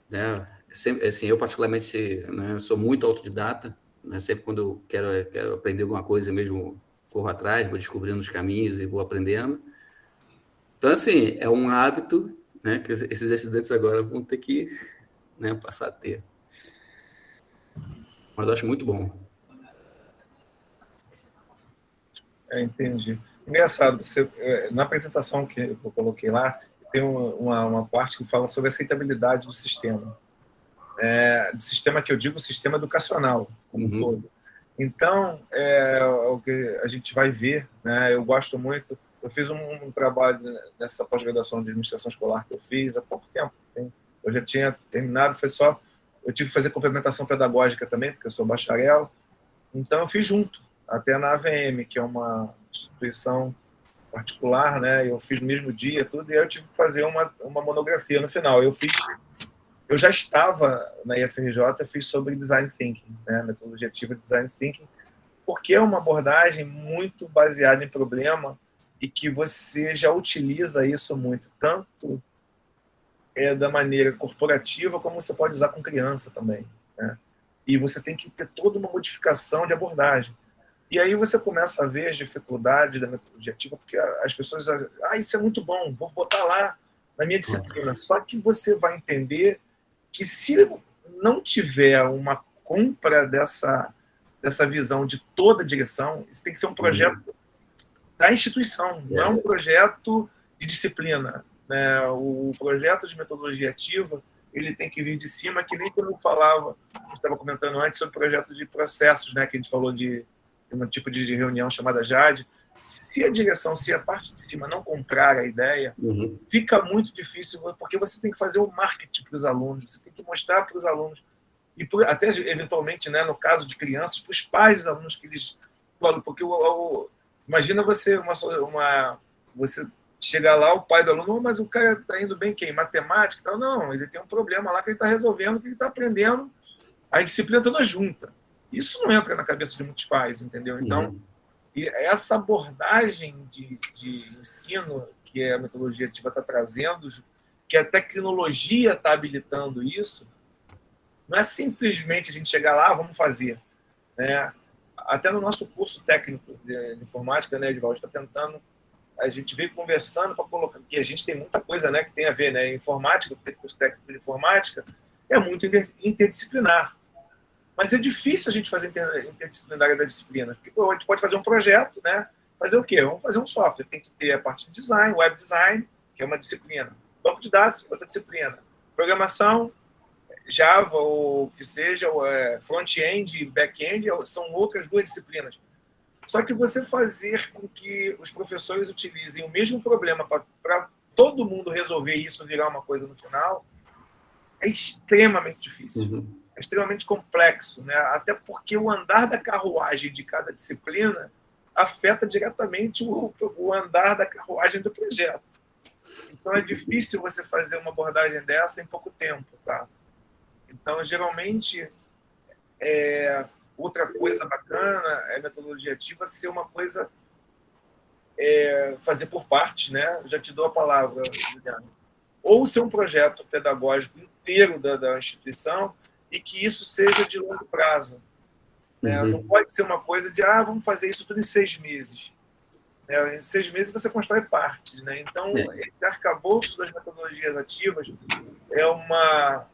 C: né? Sempre, assim, eu particularmente, né, sou muito autodidata, né? Sempre quando eu quero aprender alguma coisa mesmo, corro atrás, vou descobrindo os caminhos e vou aprendendo. Então, assim, é um hábito, né, que esses estudantes agora vão ter que, né, passar a ter. Mas eu acho muito bom.
B: Entendi. Engraçado, na apresentação que eu coloquei lá, tem uma parte que fala sobre a aceitabilidade do sistema. Do sistema que eu digo, o sistema educacional, como um todo. Então, o que a gente vai ver, né? Eu gosto muito, eu fiz um trabalho nessa pós-graduação de administração escolar que eu fiz há pouco tempo. Eu já tinha terminado, eu tive que fazer complementação pedagógica também, porque eu sou bacharel. Então, eu fiz junto, até na AVM, que é uma instituição particular, né? Eu fiz no mesmo dia, tudo, e aí eu tive que fazer uma monografia no final. Eu já estava na IFRJ, fiz sobre Design Thinking, né? Metodologia ativa de Design Thinking, porque é uma abordagem muito baseada em problema e que você já utiliza isso muito, tanto da maneira corporativa, como você pode usar com criança também, né? E você tem que ter toda uma modificação de abordagem. E aí você começa a ver as dificuldades da metodologia ativa, porque as pessoas isso é muito bom, vou botar lá na minha disciplina. Só que você vai entender que se não tiver uma compra dessa visão de toda a direção, isso tem que ser um projeto da instituição, não é um projeto de disciplina, né? O projeto de metodologia ativa, ele tem que vir de cima, que nem quando eu falava, eu estava comentando antes sobre o projeto de processos, né? Que a gente falou de um tipo de reunião chamada JAD. Se a direção, se a parte de cima não comprar a ideia, fica muito difícil, porque você tem que fazer o marketing para os alunos, você tem que mostrar para os alunos, e até eventualmente, né, no caso de crianças, para os pais dos alunos, que eles falam, porque imagina você chegar lá, o pai do aluno, mas o cara está indo bem em matemática, tal. Não, ele tem um problema lá que ele está resolvendo, que ele está aprendendo, a disciplina toda junta. Isso não entra na cabeça de muitos pais, entendeu? Então, E essa abordagem de ensino que a metodologia ativa está trazendo, que a tecnologia está habilitando isso, não é simplesmente a gente chegar lá, vamos fazer, né? Até no nosso curso técnico de informática, né, Edvaldo, está tentando, a gente veio conversando para colocar, que a gente tem muita coisa, né, que tem a ver, né, informática, tem curso técnico de informática, é muito interdisciplinar. Mas é difícil a gente fazer interdisciplinar das disciplinas, porque a gente pode fazer um projeto, né, fazer o quê? Vamos fazer um software, tem que ter a parte de design, web design, que é uma disciplina, banco de dados, outra disciplina, programação, Java ou que seja, front-end e back-end, são outras 2 disciplinas. Só que você fazer com que os professores utilizem o mesmo problema para todo mundo resolver isso virar uma coisa no final é extremamente difícil. É extremamente complexo, né? Até porque o andar da carruagem de cada disciplina afeta diretamente o andar da carruagem do projeto. Então é difícil você fazer uma abordagem dessa em pouco tempo, tá? Então, geralmente, outra coisa bacana é a metodologia ativa ser uma coisa fazer por partes, né? Eu já te dou a palavra, Juliana. Ou ser um projeto pedagógico inteiro da instituição e que isso seja de longo prazo. Né? Não pode ser uma coisa de, vamos fazer isso tudo em 6 meses. Em 6 meses você constrói partes. Né? Então, esse arcabouço das metodologias ativas é uma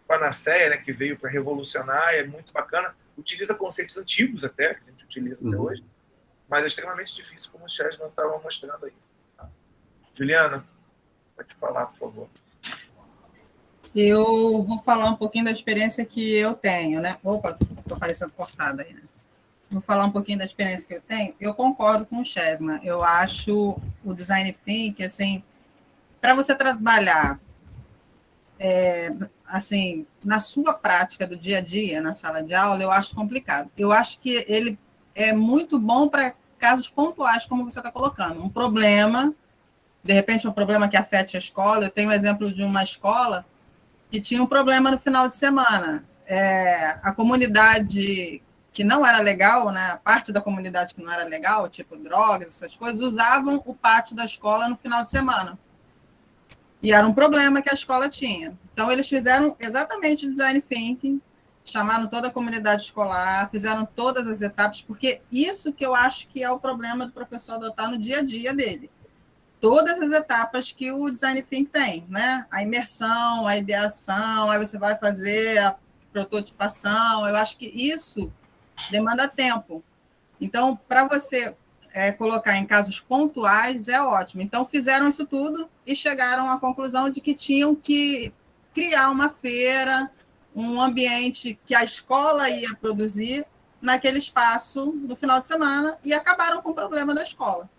B: panaceia, né, que veio para revolucionar, é muito bacana, utiliza conceitos antigos até, que a gente utiliza até hoje, mas é extremamente difícil, como o Chesman estava mostrando aí. Juliana, pode falar, por favor.
D: Eu vou falar um pouquinho da experiência que eu tenho, né? Opa, estou parecendo cortada aí, né? Vou falar um pouquinho da experiência que eu tenho. Eu concordo com o Chesman. Eu acho o design thinking, assim, para você trabalhar assim, na sua prática do dia a dia, na sala de aula, eu acho complicado. Eu acho que ele é muito bom para casos pontuais, como você está colocando. Um problema, de repente um problema que afete a escola. Eu tenho um exemplo de uma escola que tinha um problema no final de semana. A comunidade que não era legal, né, a parte da comunidade que não era legal, tipo drogas, essas coisas, usavam o pátio da escola no final de semana. E era um problema que a escola tinha. Então, eles fizeram exatamente o design thinking, chamaram toda a comunidade escolar, fizeram todas as etapas, porque isso que eu acho que é o problema do professor adotar no dia a dia dele. Todas as etapas que o design thinking tem, né? A imersão, a ideação, aí você vai fazer a prototipação. Eu acho que isso demanda tempo. Então, para você colocar em casos pontuais, é ótimo. Então, fizeram isso tudo e chegaram à conclusão de que tinham que criar uma feira, um ambiente que a escola ia produzir naquele espaço no final de semana e acabaram com o problema da escola.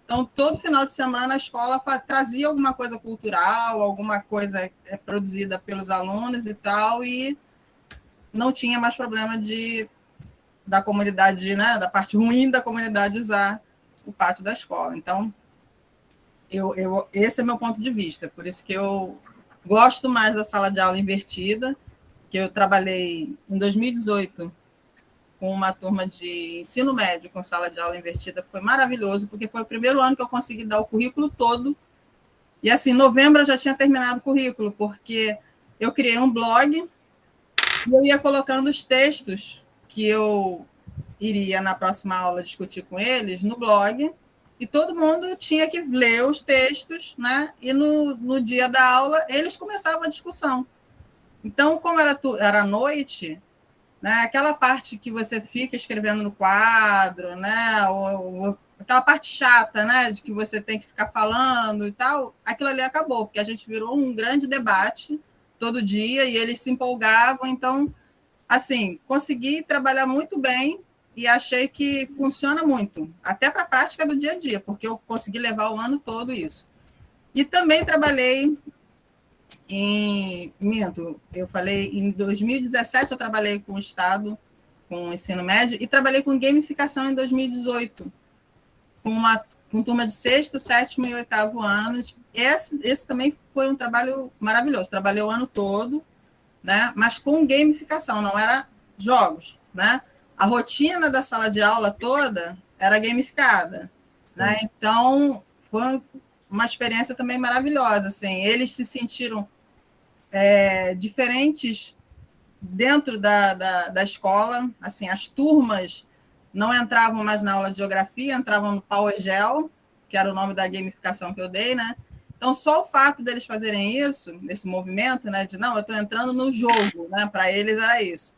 D: Então, todo final de semana, a escola trazia alguma coisa cultural, alguma coisa produzida pelos alunos e tal, e não tinha mais problema da comunidade, né, da parte ruim da comunidade usar o pátio da escola. Então, esse é meu ponto de vista, por isso que eu gosto mais da sala de aula invertida, que eu trabalhei em 2018 com uma turma de ensino médio com sala de aula invertida, foi maravilhoso, porque foi o primeiro ano que eu consegui dar o currículo todo, e assim, em novembro eu já tinha terminado o currículo, porque eu criei um blog, e eu ia colocando os textos que eu iria, na próxima aula, discutir com eles, no blog, e todo mundo tinha que ler os textos, né? E no dia da aula, eles começavam a discussão. Então, como era à noite, né, aquela parte que você fica escrevendo no quadro, né, ou aquela parte chata, né, de que você tem que ficar falando e tal, aquilo ali acabou, porque a gente virou um grande debate todo dia, e eles se empolgavam. Então, assim, consegui trabalhar muito bem e achei que funciona muito, até para a prática do dia a dia, porque eu consegui levar o ano todo isso. E também trabalhei em 2017 eu trabalhei com o Estado, com o ensino médio, e trabalhei com gamificação em 2018, com turma de 6º, 7º e 8º anos. Esse também foi um trabalho maravilhoso, trabalhei o ano todo, né? Mas com gamificação, não era jogos, né? A rotina da sala de aula toda era gamificada, né? Então, foi uma experiência também maravilhosa, assim. Eles se sentiram diferentes dentro da escola, assim, as turmas não entravam mais na aula de geografia, entravam no PowerGel, que era o nome da gamificação que eu dei, né? Então, só o fato deles fazerem isso, esse movimento, né, de não, eu estou entrando no jogo, né? Para eles era isso.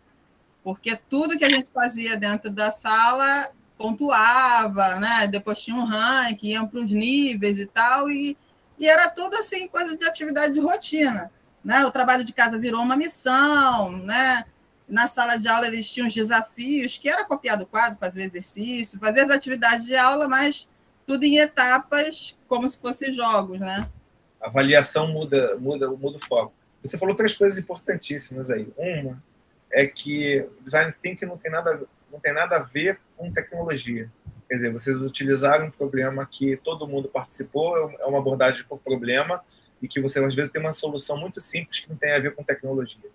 D: Porque tudo que a gente fazia dentro da sala pontuava, né? Depois tinha um ranking, iam para os níveis e tal, e era tudo assim, coisa de atividade de rotina, né? O trabalho de casa virou uma missão, né? Na sala de aula eles tinham os desafios, que era copiar do quadro, fazer o exercício, fazer as atividades de aula, mas tudo em etapas, como se fossem jogos, né?
B: A avaliação muda o foco. Você falou 3 coisas importantíssimas aí. Uma é que Design Thinking não tem nada a ver com tecnologia. Quer dizer, vocês utilizaram um problema que todo mundo participou, é uma abordagem por problema, e que você, às vezes, tem uma solução muito simples que não tem a ver com tecnologia.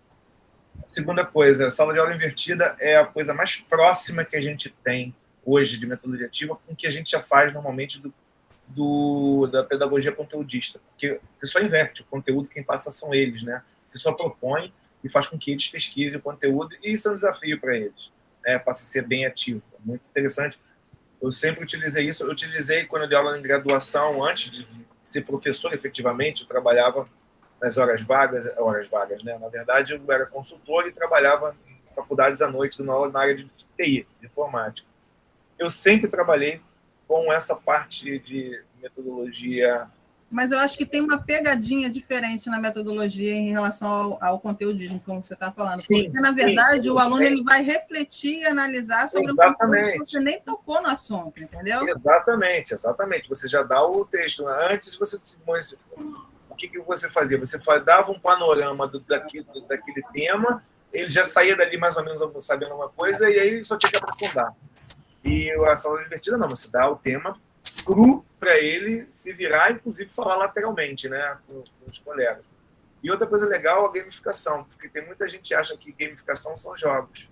B: A segunda coisa, a sala de aula invertida é a coisa mais próxima que a gente tem hoje de metodologia ativa com o que a gente já faz normalmente da pedagogia conteudista, porque você só inverte o conteúdo, quem passa são eles, né? Você só propõe e faz com que eles pesquisem o conteúdo, e isso é um desafio para eles, passa a ser bem ativo, muito interessante. Eu sempre utilizei isso, eu utilizei quando eu dei aula em graduação, antes de ser professor efetivamente, eu trabalhava nas horas vagas, né? Na verdade, eu era consultor e trabalhava em faculdades à noite, na área de TI, de informática. Eu sempre trabalhei com essa parte de metodologia.
D: Mas eu acho que tem uma pegadinha diferente na metodologia em relação ao conteudismo, como você está falando.
B: Sim,
D: porque, na verdade, o aluno ele vai refletir e analisar sobre um conteúdo que você nem tocou no assunto, entendeu?
B: Exatamente. Você já dá o texto. Antes, o que você fazia? Você dava um panorama daquele tema, ele já saía dali mais ou menos sabendo alguma coisa, e aí só tinha que aprofundar. E a sala invertida não, você dá o tema cru para ele se virar, inclusive falar lateralmente, né, com os colegas. E outra coisa legal é a gamificação, porque tem muita gente que acha que gamificação são jogos.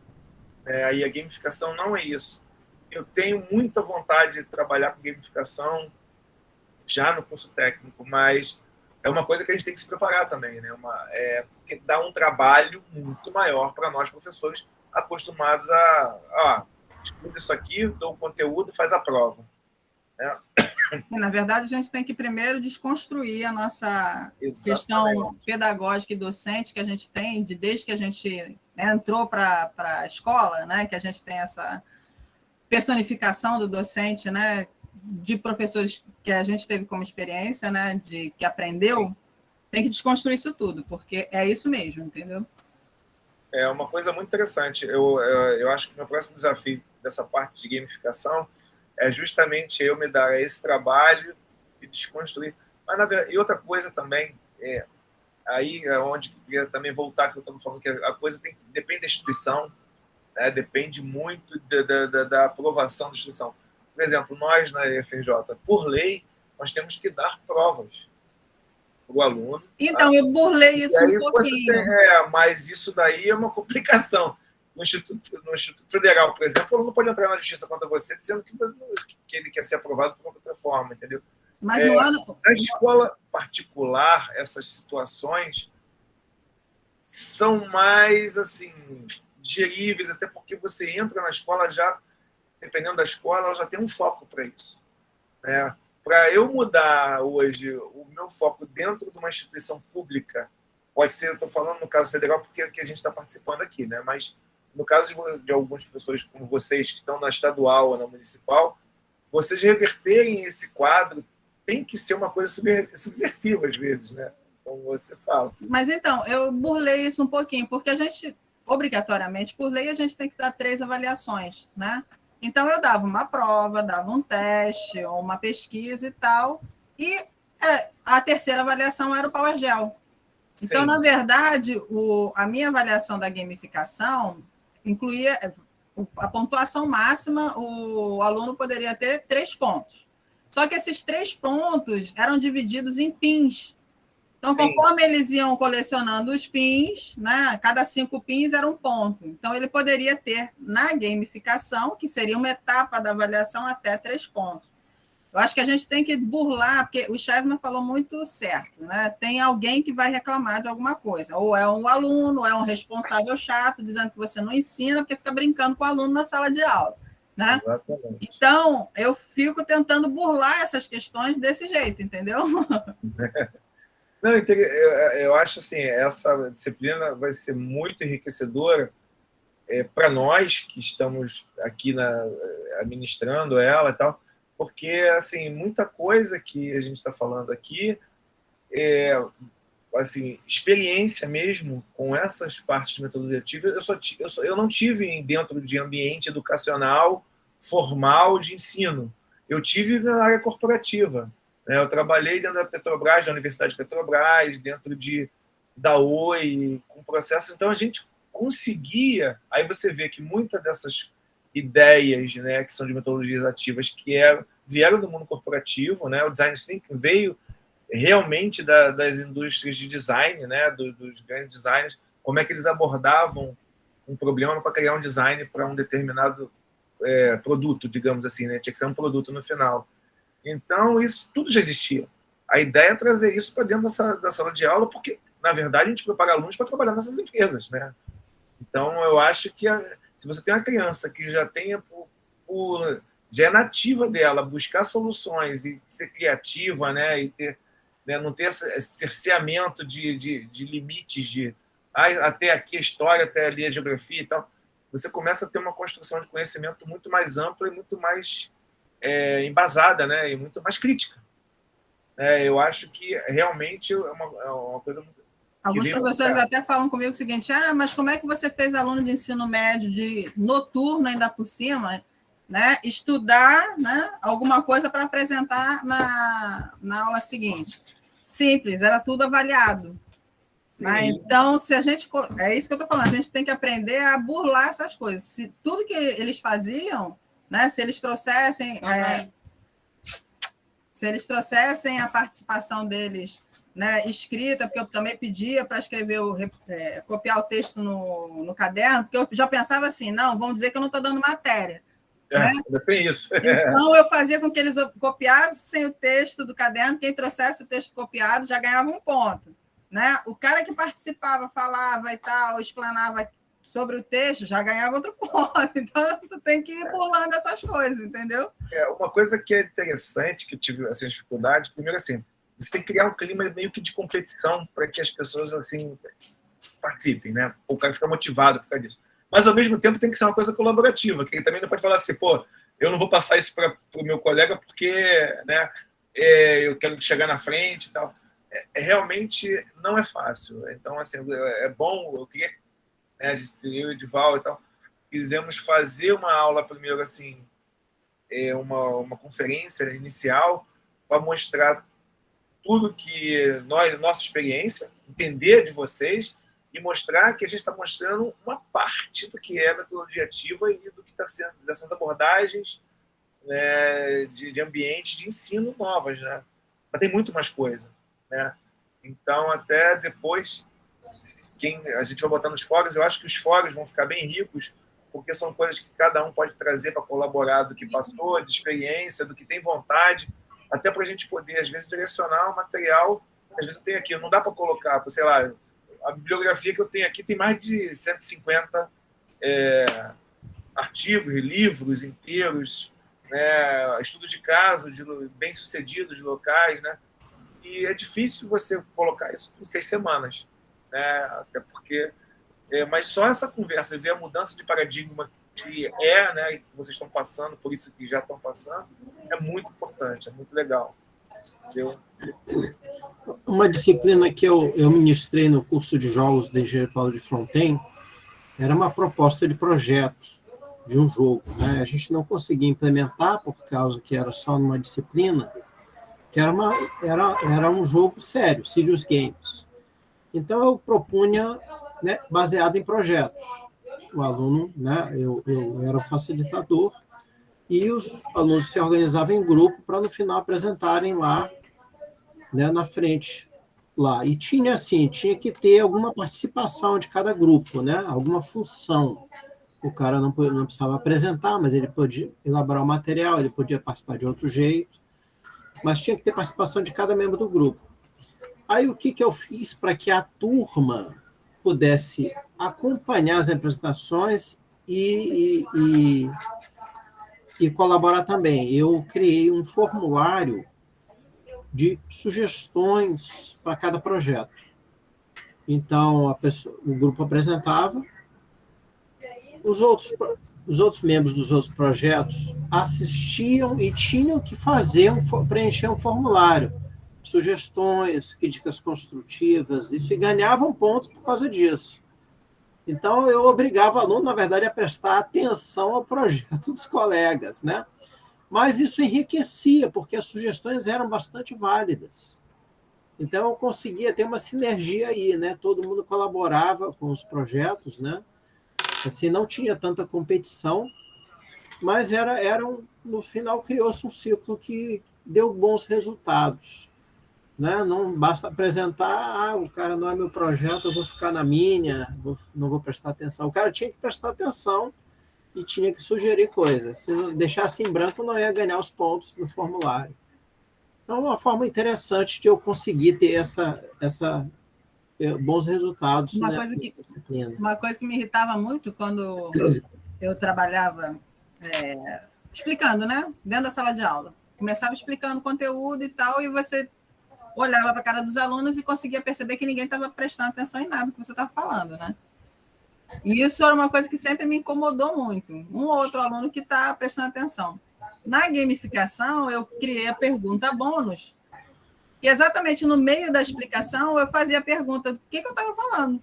B: E a gamificação não é isso. Eu tenho muita vontade de trabalhar com gamificação já no curso técnico, mas é uma coisa que a gente tem que se preparar também, né? Porque dá um trabalho muito maior para nós, professores, acostumados a estuda isso aqui, dou o conteúdo, faz a prova.
D: Na verdade, a gente tem que primeiro desconstruir a nossa questão pedagógica e docente que a gente tem, desde que a gente entrou para a escola, né? Que a gente tem essa personificação do docente, né? De professores que a gente teve como experiência, né? Que aprendeu, tem que desconstruir isso tudo, porque é isso mesmo, entendeu?
B: É uma coisa muito interessante. Eu acho que o meu próximo desafio dessa parte de gamificação é justamente eu me dar esse trabalho e desconstruir. Mas, e outra coisa também, aí é onde eu queria também voltar, que eu estava falando, que a coisa depende da instituição, né? Depende muito da aprovação da instituição. Por exemplo, nós na FRJ, por lei, nós temos que dar provas para o aluno.
D: Então, eu burlei isso um pouquinho.
B: Mas isso daí é uma complicação. No Instituto Federal, por exemplo, o aluno pode entrar na justiça contra você dizendo que ele quer ser aprovado por outra forma, entendeu?
D: Mas
B: na escola particular, essas situações são mais assim digeríveis, até porque você entra na escola já, dependendo da escola, ela já tem um foco para isso. Para eu mudar hoje o meu foco dentro de uma instituição pública, pode ser, eu estou falando no caso federal porque é que a gente está participando aqui, né? Mas no caso de alguns professores como vocês que estão na estadual ou na municipal, vocês reverterem esse quadro tem que ser uma coisa subversiva às vezes, né? Como você fala.
D: Mas então, eu burlei isso um pouquinho, porque a gente, obrigatoriamente, por lei, a gente tem que dar 3 avaliações, né? Então, eu dava uma prova, dava um teste, ou uma pesquisa e tal, e a terceira avaliação era o PowerGel. Então, na verdade, a minha avaliação da gamificação incluía a pontuação máxima, o aluno poderia ter 3 pontos. Só que esses 3 pontos eram divididos em pins. Então,
B: Sim.
D: conforme eles iam colecionando os pins, né, cada 5 pins era um ponto. Então, ele poderia ter, na gamificação, que seria uma etapa da avaliação, até 3 pontos. Eu acho que a gente tem que burlar, porque o Chesma falou muito certo, né? Tem alguém que vai reclamar de alguma coisa, ou é um aluno, ou é um responsável chato, dizendo que você não ensina, porque fica brincando com o aluno na sala de aula, né?
B: Exatamente.
D: Então, eu fico tentando burlar essas questões desse jeito, entendeu?
B: Não, eu acho assim, essa disciplina vai ser muito enriquecedora para nós que estamos aqui administrando ela e tal, porque assim, muita coisa que a gente está falando aqui assim, experiência mesmo com essas partes de metodologia ativa, eu não tive dentro de ambiente educacional formal de ensino. Eu tive na área corporativa. Eu trabalhei dentro da Petrobras, da Universidade de Petrobras, dentro da Oi, com processos. Então, a gente conseguia... Aí você vê que muitas dessas ideias, né, que são de metodologias ativas, vieram do mundo corporativo, né? O design thinking veio realmente das indústrias de design, né, dos grandes designers, como é que eles abordavam um problema para criar um design para um determinado produto, digamos assim, né? Tinha que ser um produto no final. Então, isso tudo já existia. A ideia é trazer isso para dentro da sala de aula, porque, na verdade, a gente prepara alunos para trabalhar nessas empresas, né? Então, eu acho que se você tem uma criança que já tenha já é nativa dela buscar soluções e ser criativa, né, e ter, né, não ter esse cerceamento de limites até aqui a história, até ali a geografia e tal, você começa a ter uma construção de conhecimento muito mais ampla e muito mais embasada, né, e muito mais crítica. Eu acho que realmente é uma coisa muito...
D: Alguns professores até falam comigo o seguinte: mas como é que você fez aluno de ensino médio de noturno ainda por cima, né, estudar, né, alguma coisa para apresentar na aula seguinte? Simples, era tudo avaliado. Mas, então, se a gente... É isso que eu estou falando, a gente tem que aprender a burlar essas coisas. Se tudo que eles faziam, né, se eles trouxessem a participação deles, né, escrita, porque eu também pedia para escrever, copiar o texto no caderno, porque eu já pensava assim, não, vão dizer que eu não estou dando matéria. Né?
B: Tem isso.
D: Então, eu fazia com que eles copiassem o texto do caderno, quem trouxesse o texto copiado já ganhava um ponto. Né? O cara que participava, falava e tal, explanava sobre o texto, já ganhava outro ponto. Então, tu tem que ir pulando essas coisas, entendeu?
B: Uma coisa que é interessante, que eu tive essas dificuldades, primeiro assim, você tem que criar um clima meio que de competição para que as pessoas assim participem, né? O cara fica motivado por causa disso. Mas, ao mesmo tempo, tem que ser uma coisa colaborativa, que ele também não pode falar assim, pô, eu não vou passar isso para o meu colega porque, né, eu quero chegar na frente e tal. Realmente não é fácil. Então, assim, é bom, eu queria, né, eu e o Edival e tal, quisemos fazer uma aula primeiro, assim, uma conferência inicial para mostrar tudo que nossa experiência, entender de vocês e mostrar que a gente está mostrando uma parte do que é a metodologia ativa e do que está sendo dessas abordagens, né, de ambientes de ensino novas, né? Mas tem muito mais coisa, né? Então, até depois, a gente vai botar nos fóruns, eu acho que os fóruns vão ficar bem ricos, porque são coisas que cada um pode trazer para colaborar do que passou, de experiência, do que tem vontade, até para a gente poder, às vezes, direcionar o material. Às vezes eu tenho aqui, não dá para colocar, sei lá, a bibliografia que eu tenho aqui tem mais de 150 artigos, livros inteiros, né, estudos de casos bem-sucedidos de locais, né? E é difícil você colocar isso em 6 semanas, né? Até porque... mas só essa conversa, ver a mudança de paradigma que né, que vocês estão passando, por isso que já estão passando, é muito importante, é muito legal. Entendeu?
A: Uma disciplina que eu ministrei no curso de jogos da Engenharia Paulo de Fronten era uma proposta de projeto de um jogo, né? A gente não conseguia implementar por causa que era só numa disciplina, que era um jogo sério, serious games. Então eu propunha, né, baseado em projetos. O aluno, né, eu era o facilitador e os alunos se organizavam em grupo para no final apresentarem lá, né, na frente lá. E tinha assim, tinha que ter alguma participação de cada grupo, né? Alguma função. O cara não precisava apresentar, mas ele podia elaborar o material, ele podia participar de outro jeito, mas tinha que ter participação de cada membro do grupo. Aí o que eu fiz para que a turma pudesse acompanhar as apresentações e colaborar também? Eu criei um formulário de sugestões para cada projeto. Então, o grupo apresentava, os outros membros dos outros projetos assistiam e tinham que preencher um formulário, sugestões, críticas construtivas, isso, e ganhavam pontos por causa disso. Então, eu obrigava o aluno, na verdade, a prestar atenção ao projeto dos colegas, né? Mas isso enriquecia, porque as sugestões eram bastante válidas. Então, eu conseguia ter uma sinergia aí, né? Todo mundo colaborava com os projetos, né? Assim, não tinha tanta competição, mas no final criou-se um ciclo que deu bons resultados, né? Não basta apresentar, o cara não é meu projeto, eu vou ficar na minha, não vou prestar atenção. O cara tinha que prestar atenção e tinha que sugerir coisas. Se deixasse em branco, não ia ganhar os pontos no formulário. Então, é uma forma interessante de eu conseguir ter bons resultados nessa disciplina.
D: Uma coisa que me irritava muito quando eu trabalhava explicando, né? Dentro da sala de aula. Começava explicando conteúdo e tal, e você olhava para a cara dos alunos e conseguia perceber que ninguém estava prestando atenção em nada que você estava falando, né? E isso era uma coisa que sempre me incomodou muito. Um ou outro aluno que está prestando atenção. Na gamificação, eu criei a pergunta bônus, e exatamente no meio da explicação, eu fazia a pergunta do que eu estava falando.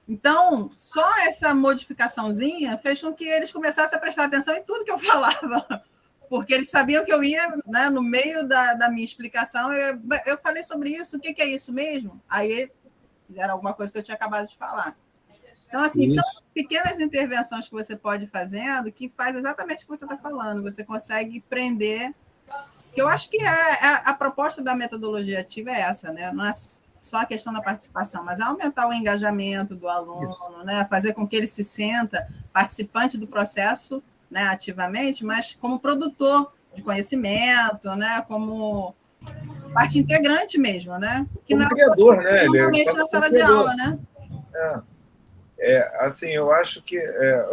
D: Então, só essa modificaçãozinha fez com que eles começassem a prestar atenção em tudo que eu falava, porque eles sabiam que eu ia, né, no meio da minha explicação, eu falei sobre isso, o que é isso mesmo? Aí era alguma coisa que eu tinha acabado de falar. Então, assim, são pequenas intervenções que você pode ir fazendo que faz exatamente o que você está falando. Você consegue prender... Que eu acho que a proposta da metodologia ativa é essa, né? Não é só a questão da participação, mas é aumentar o engajamento do aluno, né? Fazer com que ele se sinta participante do processo, né, ativamente, mas como produtor de conhecimento, né? Como parte integrante mesmo, né? Que
B: como criador, né?
D: Normalmente na sala de aula, né?
B: Assim, eu acho que é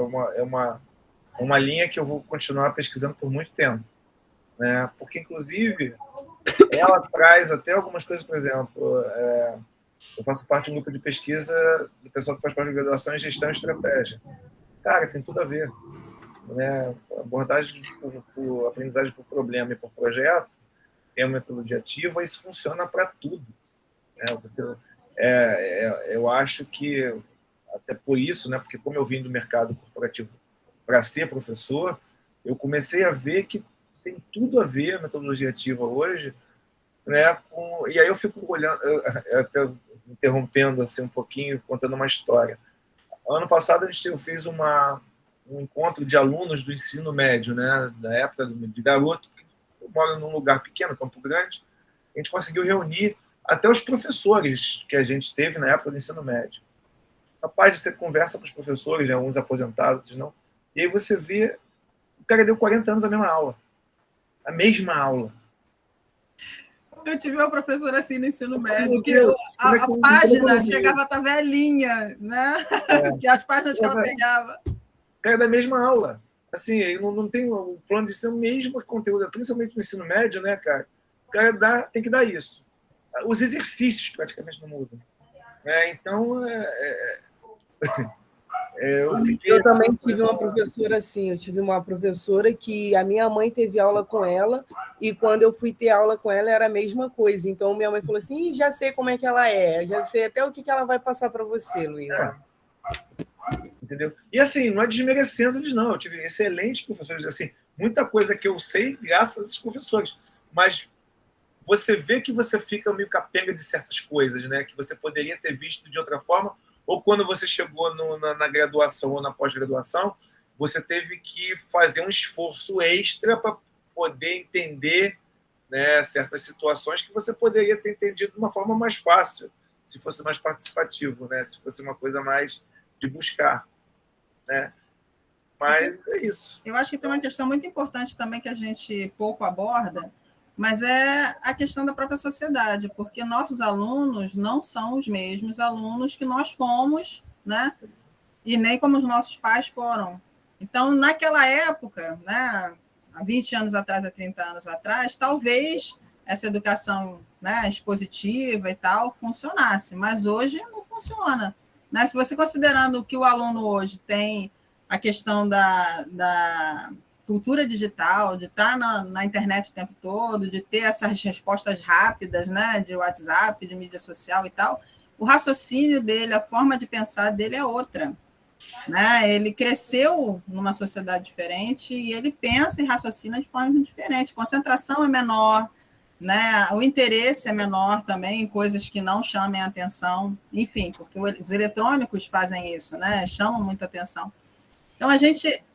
B: uma linha que eu vou continuar pesquisando por muito tempo, né? Porque, inclusive, ela traz até algumas coisas, por exemplo, eu faço parte de um grupo de pesquisa do pessoal que faz parte de graduação em gestão e estratégia. Cara, tem tudo a ver, né? Abordagem por aprendizagem por problema e por projeto, tem uma metodologia ativa, isso funciona para tudo, né? Eu acho que até por isso, né? Porque como eu vim do mercado corporativo para ser professor, eu comecei a ver que tem tudo a ver a metodologia ativa hoje, né? E aí eu fico olhando, até interrompendo assim um pouquinho, contando uma história. Ano passado eu fiz um encontro de alunos do ensino médio, né? Da época de garoto. Eu moro num lugar pequeno, Campo Grande. A gente conseguiu reunir até os professores que a gente teve na época do ensino médio. Rapaz, você conversa com os professores, né, uns aposentados, outros não, e aí você vê, o cara deu 40 anos a mesma aula. A mesma aula.
D: Eu tive uma professora assim no ensino médio, que a página chegava a estar velhinha, né? Que as páginas que ela pegava.
B: Cara, da mesma aula. Assim, não tem o plano de ser o mesmo conteúdo, principalmente no ensino médio, né, cara? O cara tem que dar isso. Os exercícios praticamente não mudam. Então,
E: eu também tive uma professora assim, eu tive uma professora que a minha mãe teve aula com ela, e quando eu fui ter aula com ela era a mesma coisa. Então, minha mãe falou assim, já sei como é que ela é, já sei até o que ela vai passar para você, Luísa.
B: Entendeu? E assim, não é desmerecendo eles, não. Eu tive excelentes professores, assim, muita coisa que eu sei graças a esses professores, mas você vê que você fica meio capenga de certas coisas, né? Que você poderia ter visto de outra forma, ou quando você chegou na graduação ou na pós-graduação, você teve que fazer um esforço extra para poder entender né, certas situações que você poderia ter entendido de uma forma mais fácil, se fosse mais participativo, né, se fosse uma coisa mais de buscar, né? Mas é isso.
D: Eu acho que tem uma questão muito importante também que a gente pouco aborda, mas é a questão da própria sociedade, porque nossos alunos não são os mesmos alunos que nós fomos, né? E nem como os nossos pais foram. Então, naquela época, né, há 20 anos atrás, há 30 anos atrás, talvez essa educação, né, expositiva e tal funcionasse, mas hoje não funciona. Né? Se você considerando que o aluno hoje tem a questão da cultura digital, de estar na internet o tempo todo, de ter essas respostas rápidas, né, de WhatsApp, de mídia social e tal, o raciocínio dele, a forma de pensar dele é outra. Né? Ele cresceu numa sociedade diferente e ele pensa e raciocina de forma diferente. A concentração é menor, né? O interesse é menor também em coisas que não chamem a atenção, enfim, porque os eletrônicos fazem isso, né? Chamam muita atenção. Então,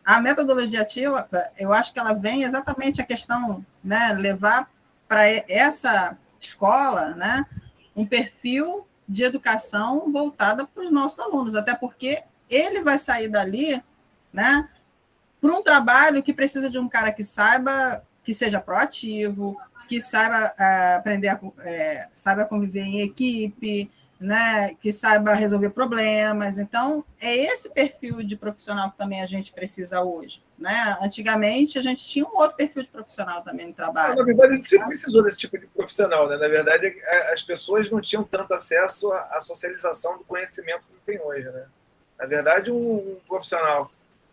D: a metodologia ativa, eu acho que ela vem exatamente a questão, né, levar para essa escola, né, um perfil de educação voltada para os nossos alunos, até porque ele vai sair dali, né, para um trabalho que precisa de um cara que saiba, que seja proativo, que saiba aprender, saiba conviver em equipe, né, que saiba resolver problemas. Então, é esse perfil de profissional que também a gente precisa hoje. Né? Antigamente, a gente tinha um outro perfil de profissional também no trabalho.
B: Na verdade, a gente sempre precisou desse tipo de profissional. Né? Na verdade, as pessoas não tinham tanto acesso à socialização do conhecimento que tem hoje. Né? Na verdade, um profissional,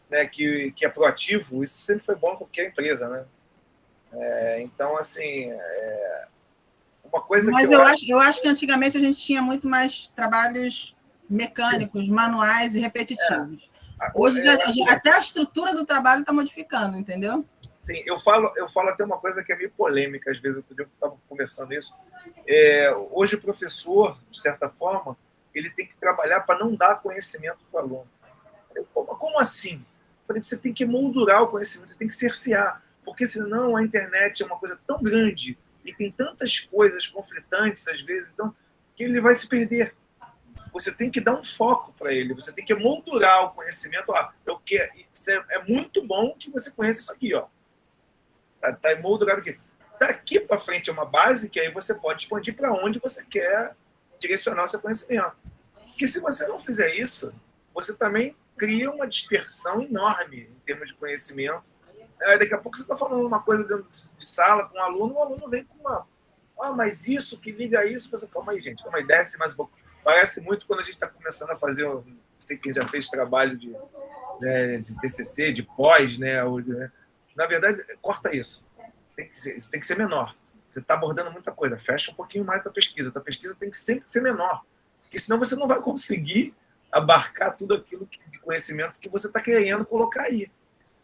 B: né, que é proativo, isso sempre foi bom em qualquer empresa. Né? Então, assim... Uma coisa
D: Mas
B: que
D: eu acho que antigamente a gente tinha muito mais trabalhos mecânicos, manuais e repetitivos. Hoje, até a estrutura do trabalho está modificando, entendeu?
B: Sim, eu falo até uma coisa que é meio polêmica, às vezes, outro dia eu estava conversando isso. Hoje o professor, de certa forma, ele tem que trabalhar para não dar conhecimento para o aluno. Como assim? Eu falei, você tem que moldurar o conhecimento, você tem que cercear, porque senão a internet é uma coisa tão grande e tem tantas coisas conflitantes, às vezes, então, que ele vai se perder. Você tem que dar um foco para ele, você tem que moldurar o conhecimento. É muito bom que você conheça isso aqui. Está moldurado aqui. Daqui para frente é uma base que aí você pode expandir para onde você quer direcionar o seu conhecimento. Porque se você não fizer isso, você também cria uma dispersão enorme em termos de conhecimento. Daqui a pouco você está falando uma coisa dentro de sala com um aluno, o aluno vem com uma... mas isso, que liga isso... Você, calma aí, gente, calma aí, desce mais um pouco. Parece muito quando a gente está começando a fazer... Sei que já fez trabalho de TCC, de pós, né? Na verdade, corta isso. Isso tem que ser menor. Você está abordando muita coisa. Fecha um pouquinho mais a tua pesquisa. A tua pesquisa tem que sempre ser menor. Porque senão você não vai conseguir abarcar tudo aquilo de conhecimento que você está querendo colocar aí.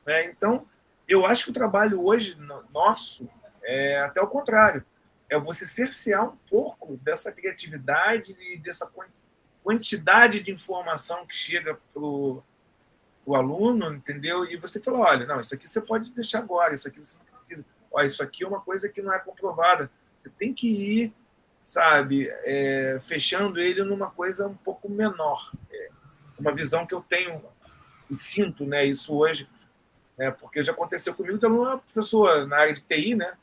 B: Né? Então... Eu acho que o trabalho hoje nosso é até o contrário. É você cercear um pouco dessa criatividade e dessa quantidade de informação que chega para o aluno, entendeu? E você fala, olha, não, isso aqui você pode deixar agora, isso aqui você não precisa. Olha, isso aqui é uma coisa que não é comprovada. Você tem que ir, sabe, fechando ele numa coisa um pouco menor. Uma visão que eu tenho e sinto, né, isso hoje. Porque já aconteceu comigo, então uma pessoa na área de TI, né?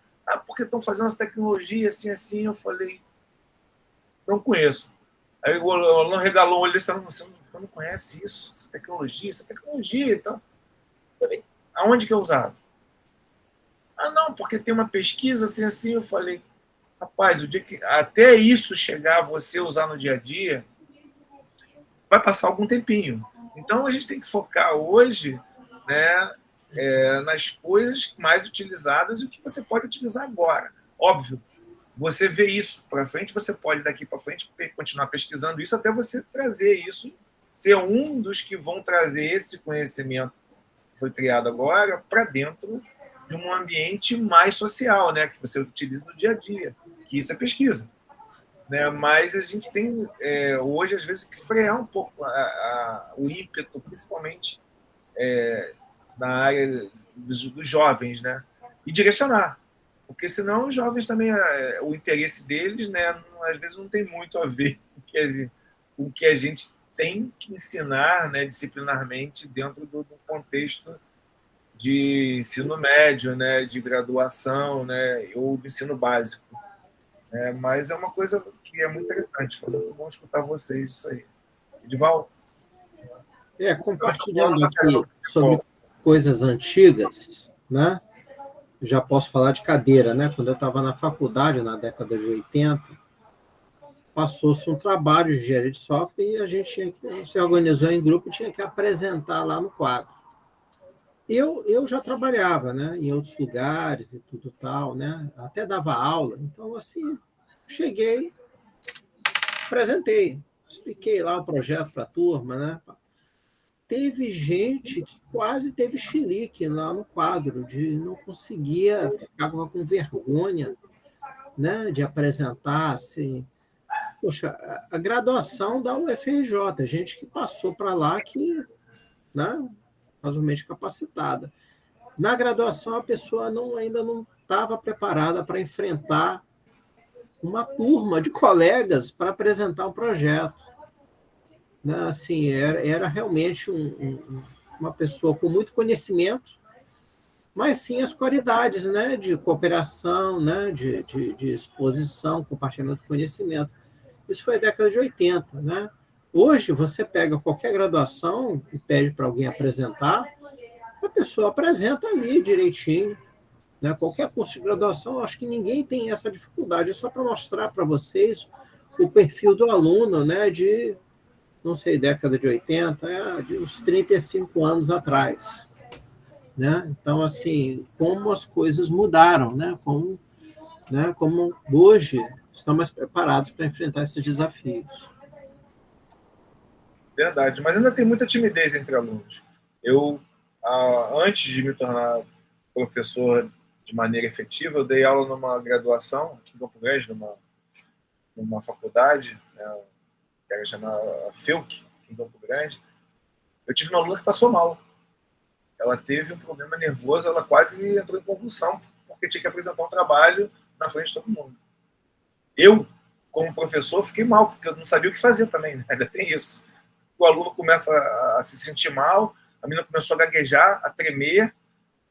B: Porque estão fazendo essa tecnologia assim, eu falei, não conheço. Aí o aluno regalou o olho e disse, você não conhece isso, essa tecnologia, então. Eu falei, aonde que é usado? Não, porque tem uma pesquisa assim, eu falei, rapaz, o dia que até isso chegar a você usar no dia a dia, vai passar algum tempinho. Então a gente tem que focar hoje, né? Nas coisas mais utilizadas e o que você pode utilizar agora. Óbvio, você vê isso para frente, você pode daqui para frente continuar pesquisando isso até você trazer isso, ser um dos que vão trazer esse conhecimento que foi criado agora para dentro de um ambiente mais social, né, que você utiliza no dia a dia, que isso é pesquisa. Né? Mas a gente tem, hoje, às vezes, que frear um pouco o ímpeto, principalmente na área dos jovens, né? E direcionar. Porque senão os jovens também, o interesse deles, né, às vezes não tem muito a ver com o que a gente tem que ensinar, né, disciplinarmente dentro do contexto de ensino médio, né, de graduação, né, ou de ensino básico. Mas é uma coisa que é muito interessante. Foi muito bom escutar vocês isso aí. Edivaldo?
A: Compartilhando aqui sobre coisas antigas, né? Já posso falar de cadeira, né? Quando eu estava na faculdade, na década de 80, passou-se um trabalho de engenharia de software e a gente se organizou em grupo e tinha que apresentar lá no quadro. Eu já trabalhava, né, em outros lugares e tudo tal, né? Até dava aula. Então, assim, cheguei, apresentei, expliquei lá o projeto para a turma, né? Teve gente que quase teve chilique lá no quadro, de não conseguia, ficava com vergonha, né, de apresentar, assim. Poxa, a graduação da UFRJ, gente que passou para lá que, né, razoavelmente capacitada. Na graduação, a pessoa ainda não estava preparada para enfrentar uma turma de colegas para apresentar um projeto. Né? Assim, era realmente uma pessoa com muito conhecimento, mas sim as qualidades, né, de cooperação, né, de exposição, compartilhamento de conhecimento. Isso foi a década de 80. Né? Hoje, você pega qualquer graduação e pede para alguém apresentar, a pessoa apresenta ali direitinho. Né? Qualquer curso de graduação, acho que ninguém tem essa dificuldade. É só para mostrar para vocês o perfil do aluno, né, de, não sei, década de 80, de uns 35 anos atrás. Né? Então, assim, como as coisas mudaram, né? Como hoje estamos preparados para enfrentar esses desafios.
B: Verdade, mas ainda tem muita timidez entre alunos. Eu, antes de me tornar professor de maneira efetiva, eu dei aula numa graduação aqui em Campo Grande, numa faculdade, né, que era chamada FEUC, aqui em Campo Grande. Eu tive uma aluna que passou mal. Ela teve um problema nervoso, ela quase entrou em convulsão, porque tinha que apresentar um trabalho na frente de todo mundo. Eu, como professor, fiquei mal, porque eu não sabia o que fazer também, né? Ainda tem isso. O aluno começa a se sentir mal, a menina começou a gaguejar, a tremer,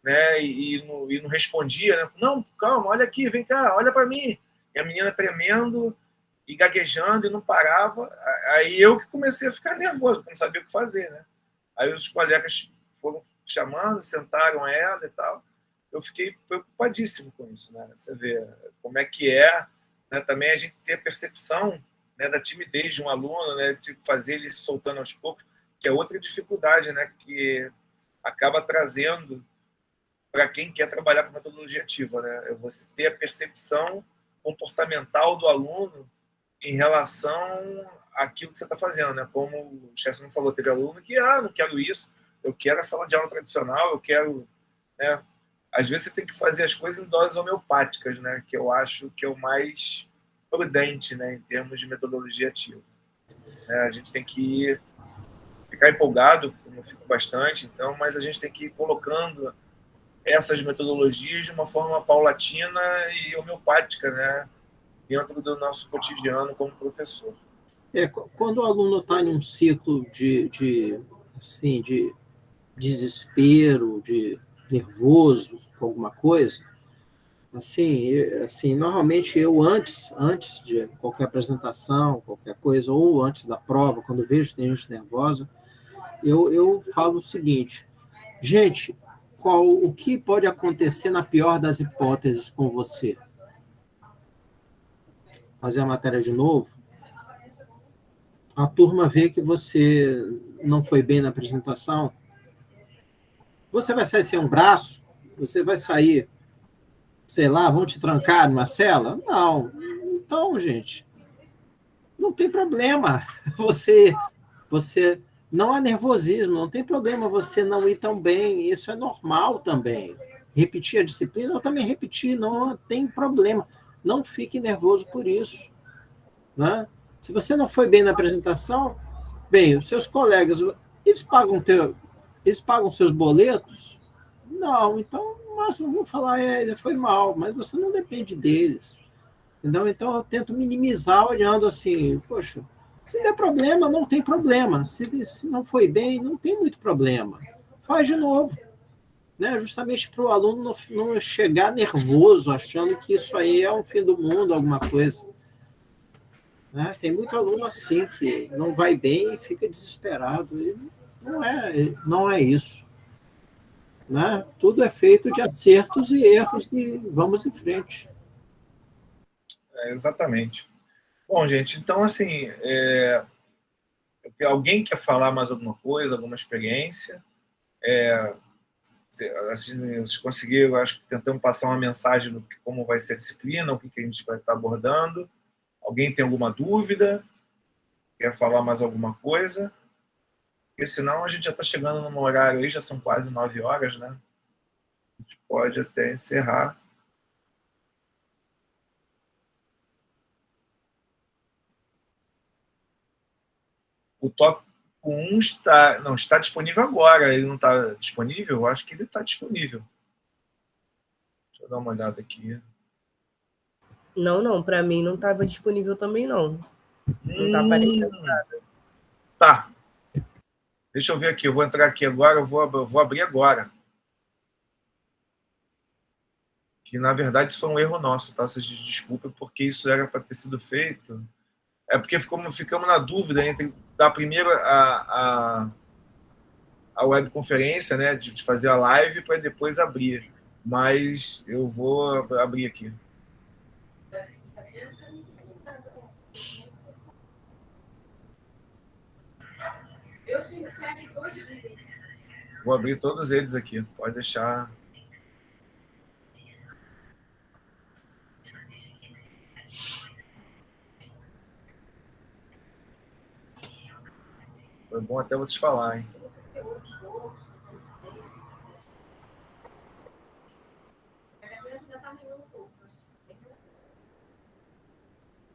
B: né? E não respondia, né? Não, calma, olha aqui, vem cá, olha para mim. E a menina tremendo e gaguejando e não parava. Aí eu que comecei a ficar nervoso, porque não sabia o que fazer, né? Aí os colegas foram chamando, sentaram ela e tal. Eu fiquei preocupadíssimo com isso, né? Você vê como é que é, né? Também a gente ter a percepção, né, da timidez de um aluno, né, de fazer ele se soltando aos poucos, que é outra dificuldade, né, que acaba trazendo para quem quer trabalhar com metodologia ativa, né? É você ter a percepção comportamental do aluno em relação àquilo que você está fazendo, né? Como o Chesson falou, teve aluno que, não quero isso, eu quero a sala de aula tradicional, eu quero, né? Às vezes você tem que fazer as coisas em doses homeopáticas, né? Que eu acho que é o mais prudente, né? Em termos de metodologia ativa. A gente tem que ficar empolgado, como eu fico bastante, então, mas a gente tem que ir colocando essas metodologias de uma forma paulatina e homeopática, né? Dentro do nosso cotidiano como professor.
A: Quando o aluno está em um ciclo de desespero, de nervoso com alguma coisa, assim, normalmente eu antes de qualquer apresentação, qualquer coisa, ou antes da prova, quando vejo que tem gente nervosa, eu falo o seguinte: gente, o que pode acontecer na pior das hipóteses com você? Fazer a matéria de novo, a turma vê que você não foi bem na apresentação, você vai sair sem um braço? Você vai sair, sei lá, vão te trancar numa cela? Não. Então, gente, não tem problema. Você não há nervosismo, não tem problema você não ir tão bem, isso é normal também. Repetir a disciplina, eu também repeti, não tem problema. Não fique nervoso por isso. Né? Se você não foi bem na apresentação, bem, os seus colegas, eles pagam seus boletos, Não, então, o máximo eu vou falar ele foi mal, mas você não depende deles. Entendeu? Então eu tento minimizar olhando assim, poxa, se der problema, não tem problema. Se não foi bem, não tem muito problema. Faz de novo. Né? Justamente para o aluno não chegar nervoso, achando que isso aí é um fim do mundo, alguma coisa. Né? Tem muito aluno assim que não vai bem e fica desesperado. E não é isso. Né? Tudo é feito de acertos e erros e vamos em frente.
B: Exatamente. Bom, gente, então, assim, alguém quer falar mais alguma coisa, alguma experiência? Assim, vocês conseguiram, acho que tentamos passar uma mensagem do como vai ser a disciplina, o que a gente vai estar abordando. Alguém tem alguma dúvida? Quer falar mais alguma coisa? Porque senão a gente já está chegando no horário aí, já são quase 9 horas, né? A gente pode até encerrar. O tópico 1 está disponível agora. Ele não está disponível? Eu acho que ele está disponível. Deixa eu dar uma olhada aqui.
E: Não, para mim não estava disponível também, não. Não está aparecendo nada.
B: Tá. Deixa eu ver aqui. Eu vou entrar aqui agora. Eu vou abrir agora. Que, na verdade, isso foi um erro nosso, tá? Vocês desculpem, porque isso era para ter sido feito. É porque ficamos na dúvida entre dar primeiro a webconferência, né, de fazer a live para depois abrir. Mas eu vou abrir aqui. Vou abrir todos eles aqui. Pode deixar. Foi bom até vocês falarem.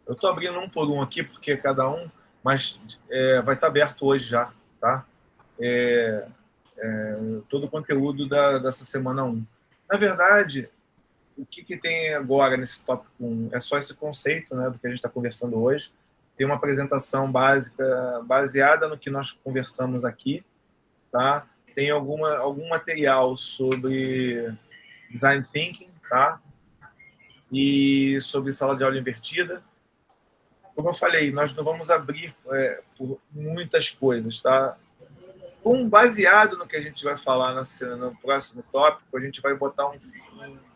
B: Eu estou abrindo um por um aqui, porque cada um, mas vai estar aberto hoje já, tá? Todo o conteúdo dessa semana 1. Na verdade, o que tem agora nesse tópico 1? É só esse conceito, né, do que a gente está conversando hoje. Tem uma apresentação básica, baseada no que nós conversamos aqui, tá? Tem algum material sobre design thinking, tá? E sobre sala de aula invertida. Como eu falei, nós não vamos abrir por muitas coisas, tá? Baseado no que a gente vai falar no próximo tópico, a gente vai botar um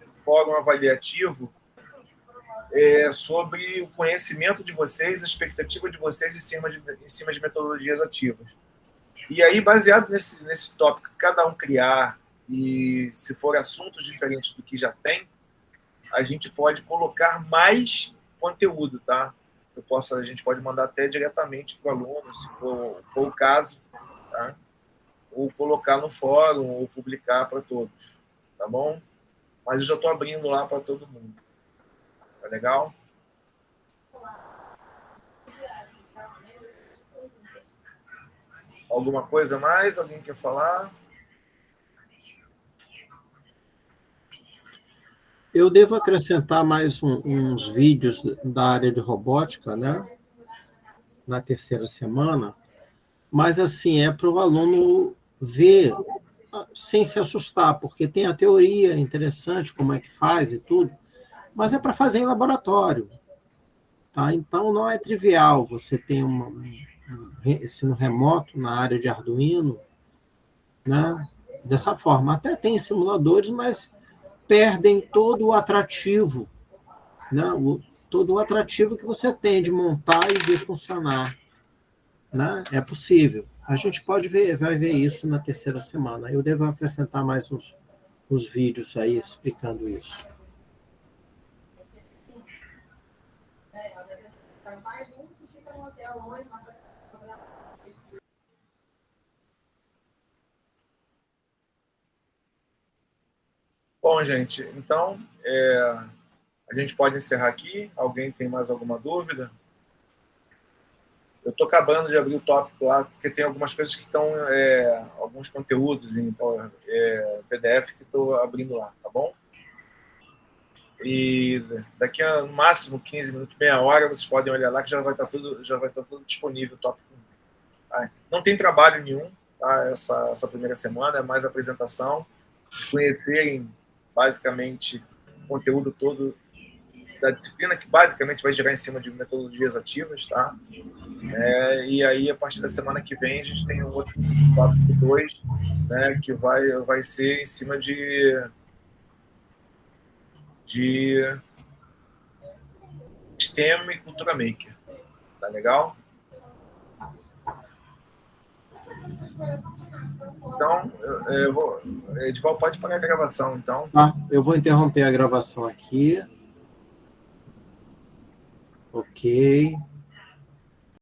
B: fórum avaliativo sobre o conhecimento de vocês, a expectativa de vocês em cima de metodologias ativas. E aí, baseado nesse tópico que cada um criar, e se for assuntos diferentes do que já tem, a gente pode colocar mais conteúdo, tá? A gente pode mandar até diretamente para o aluno, se for o caso, tá? Ou colocar no fórum, ou publicar para todos, tá bom? Mas eu já estou abrindo lá para todo mundo. Tá legal? Alguma coisa mais? Alguém quer falar?
A: Eu devo acrescentar mais uns vídeos da área de robótica, né? Na terceira semana, mas assim, é para o aluno ver sem se assustar, porque tem a teoria interessante, como é que faz e tudo, mas é para fazer em laboratório. Tá? Então, não é trivial você ter um ensino remoto na área de Arduino, né? Dessa forma. Até tem simuladores, mas perdem todo o atrativo, né? Todo o atrativo que você tem de montar e ver funcionar. Né? É possível. A gente vai ver isso na terceira semana. Eu devo acrescentar mais uns vídeos aí explicando isso.
B: Bom, gente, então a gente pode encerrar aqui. Alguém tem mais alguma dúvida? Eu estou acabando de abrir o tópico lá, porque tem algumas coisas que estão, alguns conteúdos em PDF que estou abrindo lá, tá bom? E daqui a no máximo 15 minutos, meia hora, vocês podem olhar lá que já vai estar tudo disponível, o tópico. Tá? Não tem trabalho nenhum, tá? Essa primeira semana é mais apresentação, vocês conhecerem basicamente o conteúdo todo da disciplina, que basicamente vai girar em cima de metodologias ativas, tá? E aí, a partir da semana que vem, a gente tem um outro tópico 2, né, que vai ser em cima de STEM e cultura maker. Tá legal? Então, Edival, pode parar a gravação, então.
A: Eu vou interromper a gravação aqui. Ok.